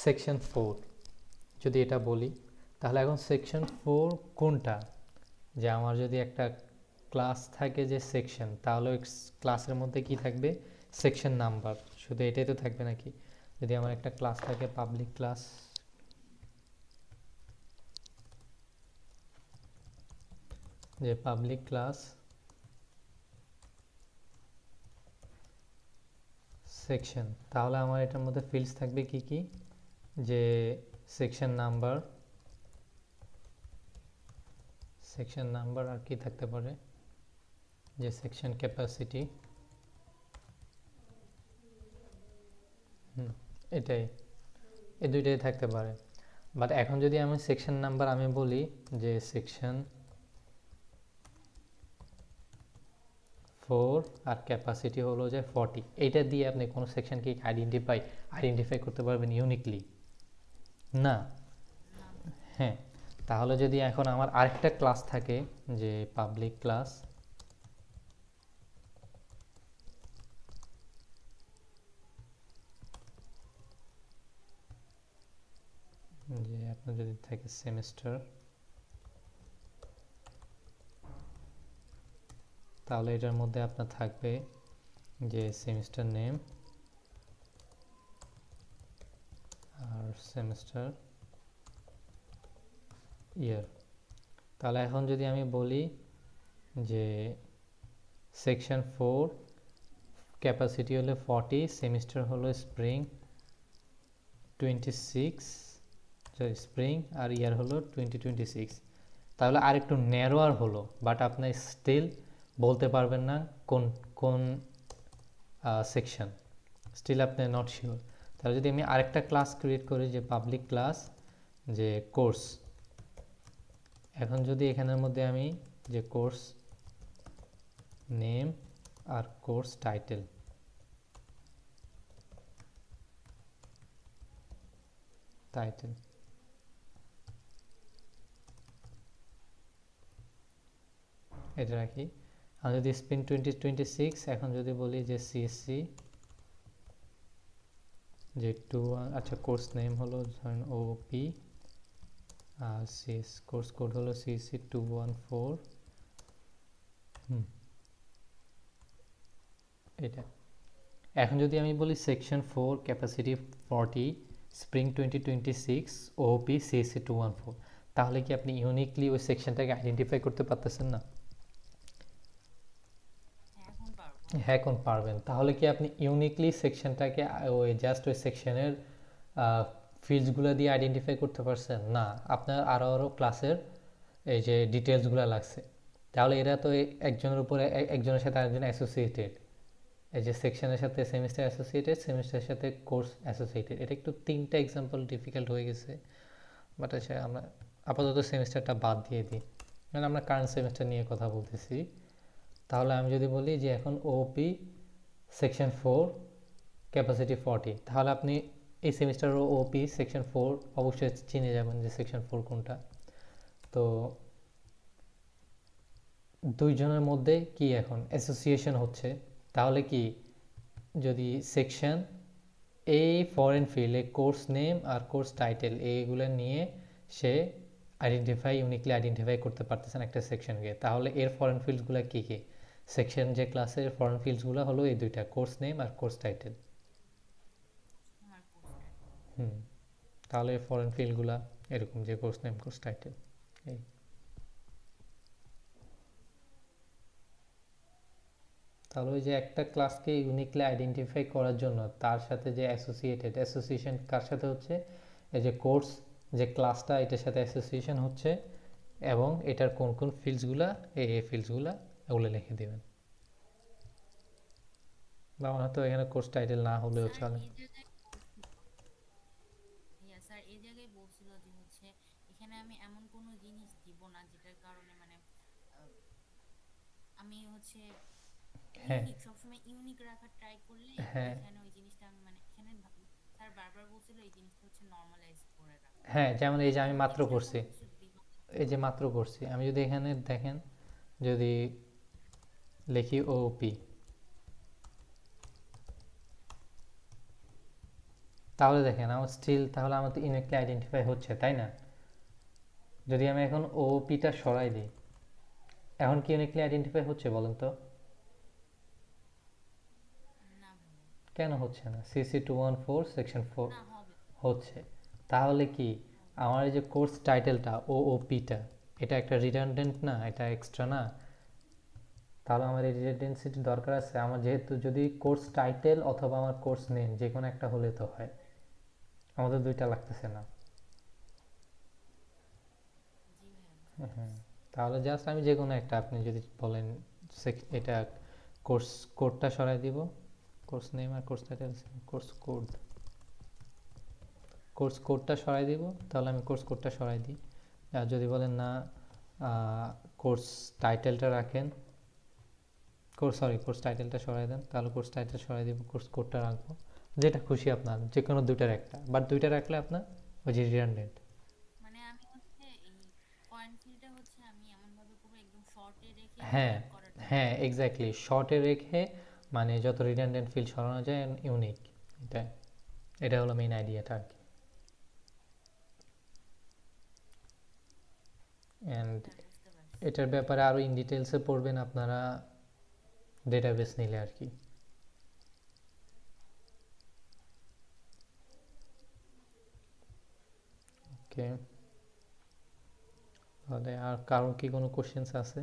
সেকশন 4, যদি এটা বলি, তাহলে এখন সেকশন 4 কোনটা? যে আমার যদি একটা ক্লাস থাকে যে সেকশন, তাহলে ওই ক্লাসের মধ্যে কি থাকবে? Section number. শুধু এটাই তো থাকবে নাকি? যদি আমার একটা ক্লাস থাকে পাবলিক ক্লাস, যে পাবলিক ক্লাস সেকশন, তাহলে আমার এটার মধ্যে ফিল্ডস থাকবে কি কি? যে সেকশন নাম্বার, আর কি থাকতে পারে, যে সেকশন ক্যাপাসিটি, এটাই, এই দুইটাই থাকতে পারে। বাট এখন যদি আমি সেকশন নাম্বার আমি বলি যে সেকশন 4 আর ক্যাপাসিটি হলো যে 40, এইটা দিয়ে আপনি কোনো সেকশনকে আইডেন্টিফাই করতে পারবেন ইউনিকলি না? হ্যাঁ। তাহলে যদি এখন আমার আরেকটা ক্লাস থাকে যে পাবলিক ক্লাস, যে আপনার যদি থাকে সেমিস্টার, তাহলে এটার মধ্যে আপনার থাকবে যে সেমিস্টার নেম আর সেমিস্টার ইয়ার। তাহলে এখন যদি আমি বলি যে সেকশন 4 ক্যাপাসিটি হলো 40, সেমিস্টার হলো স্প্রিং 26, স্প্রিং আর ইয়ার হলো 2026, তাহলে আর একটু ন্যারোয়ার হলো, বাট আপনি স্টিল বলতে পারবেন না কোন কোন সেকশন, স্টিল আপনি নট শিওর। তাহলে যদি আমি আরেকটা ক্লাস ক্রিয়েট করি যে পাবলিক ক্লাস যে কোর্স, এখন যদি এখানের মধ্যে আমি যে কোর্স নেম আর কোর্স টাইটেল, এটা রাখি। আর যদি স্পিন 2026, এখন যদি বলি যে সিএসসি যে 21, আচ্ছা কোর্স নেম হলো ধরেন ওপি, আর সিএস কোর্স কোড হলো সিএসসি 214, এটা। এখন যদি আমি বলি সেকশন 4 ক্যাপাসিটি 40 স্প্রিং 2026 ওপি সিএসসি 214, তাহলে কি আপনি ইউনিকলি ওই সেকশনটাকে আইডেন্টিফাই করতে পারতেছেন না? হ্যাঁ এখন পারবেন। তাহলে কি আপনি ইউনিকলি সেকশনটাকে ওই জাস্ট ওই সেকশনের ফিল্ডসগুলো দিয়ে আইডেন্টিফাই করতে পারছেন? না, আপনার আরও ক্লাসের এই যে ডিটেলসগুলো লাগছে। তাহলে এরা তো একজনের উপরে একজনের সাথে আরেকজন অ্যাসোসিয়েটেড। এই যে সেকশনের সাথে সেমিস্টার অ্যাসোসিয়েটেড, সেমিস্টারের সাথে কোর্স অ্যাসোসিয়েটেড। এটা একটু 3টা এক্সাম্পল ডিফিকাল্ট হয়ে গেছে, বাট সে আমরা আপাতত সেমিস্টারটা বাদ দিয়ে দিই, মানে আমরা কারেন্ট সেমিস্টার নিয়ে কথা বলতেছি। তাহলে আমি যদি বলি যে এখন ওপি সেকশন 4 ক্যাপাসিটি 40, তাহলে আপনি এই সেমিস্টারের ওপি সেকশন 4 অবশ্যই চিনে যাবেন যে সেকশন 4 কোনটা। তো দুইজনের মধ্যে কি এখন অ্যাসোসিয়েশন হচ্ছে, তাহলে কি যদি সেকশন এই ফরেন ফিল্ড এই কোর্স নেম আর কোর্স টাইটেল এইগুলো নিয়ে সে ইউনিকলি আইডেন্টিফাই করতে পারতেছেন একটা সেকশনকে, তাহলে এর ফরেন ফিল্ডসগুলো কী কী? সেকশন যে ক্লাসের ফরেন ফিল্ডসগুলো হলো এই দুইটা, কোর্স নেম আর কোর্স টাইটেল। আমার কোর্সটা হুম, তাহলে ফরেন ফিল্ডগুলো এরকম যে কোর্স নেম কোর্স টাইটেল এই। তাহলে ওই যে একটা ক্লাসকে ইউনিকলি আইডেন্টিফাই করার জন্য তার সাথে যে অ্যাসোসিয়েশন কার সাথে হচ্ছে, এই যে কোর্স যে ক্লাসটা এটার সাথে অ্যাসোসিয়েশন হচ্ছে, এবং এটার কোন কোন ফিল্ডসগুলা এই ফিল্ডসগুলা ওগুলো লিখে দেবেন। বা হয়তো এখানে কোর্স টাইটেল না হলেও স্যার চলে। এই জায়গায় ভাইয়া স্যার এই জায়গায় বলছিল যে হচ্ছে এখানে আমি এমন কোনো জিনিস দিব না যেটার কারণে মানে আহ, আমি হচ্ছে হ্যাঁ ইউনিক সবসময় ইউনিক রাখার ট্রাই করলে হ্যাঁ ওইখানে ওই জিনিসটা আমি মানে এখানে স্যার বারবার বলছিল এই জিনিসটা হচ্ছে নর্মালাইজ করে রাখতে। হ্যাঁ, যেমন এই যে তো আমি মাত্র এক্সট্রা করছি, কোনো কিছু দিব না? এই যে মাত্র করছি আমি, যদি এখানে দেখেন, যদি লিখি ওপি, তাহলে দেখেন আমার স্টিল, তাহলে আমার তো ইউনিকলি আইডেন্টিফাই হচ্ছে, তাই না? যদি আমি এখন ওপিটা সরাই দিই, এখন কি ইউনিকলি আইডেন্টিফাই হচ্ছে বলেন তো? না ভাইয়া, কেন হচ্ছে না? সিসি 214 সেকশন 4 না হবে হচ্ছে। তাহলে কি হবে। আমার এই যে কোর্স টাইটেলটা ওপিটা, এটা একটা রিডান্ডেন্ট না, এটা এক্সট্রা না? তাহলে আমার এই রিডান্ডেন্সিটি দরকার আছে আমার, যেহেতু যদি কোর্স টাইটেল অথবা আমার কোর্স নেম যে কোনো একটা হলে তো হয়, আমাদের দুইটা লাগতেছে না। জি ভাইয়া বুঝতে হুম, পারছি। তাহলে জাস্ট আমি যে কোনো একটা, আপনি যদি বলেন এটা কোর্স কোডটা সরাই দিব, কোর্স নেম আর কোর্স টাইটেল, কোর্স কোডটা সরাই দিব, তাহলে আমি কোর্স কোডটা সরাই দিই। আর যদি বলেন না কোর্স টাইটেলটা রাখেন, কোর্স টাইটেলটা সরাই দেন, তাহলে কোর্স টাইটেল সরাই দিব, কোর্স কোডটা রাখবো, যেটা খুশি আপনার, যে কোনো দুইটার একটা, বাট দুইটা রাখলে আপনার ওই যে রিডান্ডেন্ট। মানে আমি হচ্ছে এই পয়েন্ট ফিলটা হচ্ছে আমি এমন ভাবে করবো একদম শর্টে রেখে হ্যাঁ ইউনিক করার ট্রাই হ্যাঁ, করবো। এক্স্যাক্টলি, শর্টে রেখে মানে যত রিডান্ডেন্ট ফিল্ড সরানো যায় ইউনিক, এটা এটা হলো মেইন আইডিয়াটা আর কি। অ্যান্ড স্যার বুঝতে পারছি। এটার ব্যাপারে আরও ইন ডিটেলসে পড়বেন আপনারা ডেটাবেস নিলে আর কি। ওকে, তাহলে আর কারোর কি কোনো কোশ্চেন্স আছে?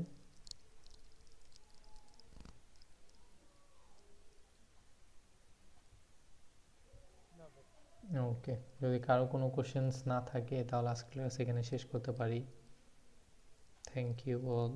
না ভাই। ওকে, যদি কারো কোনো কোশ্চেন্স না থাকে তাহলে আজকের ক্লাস এখানে শেষ করতে পারি। Thank you all.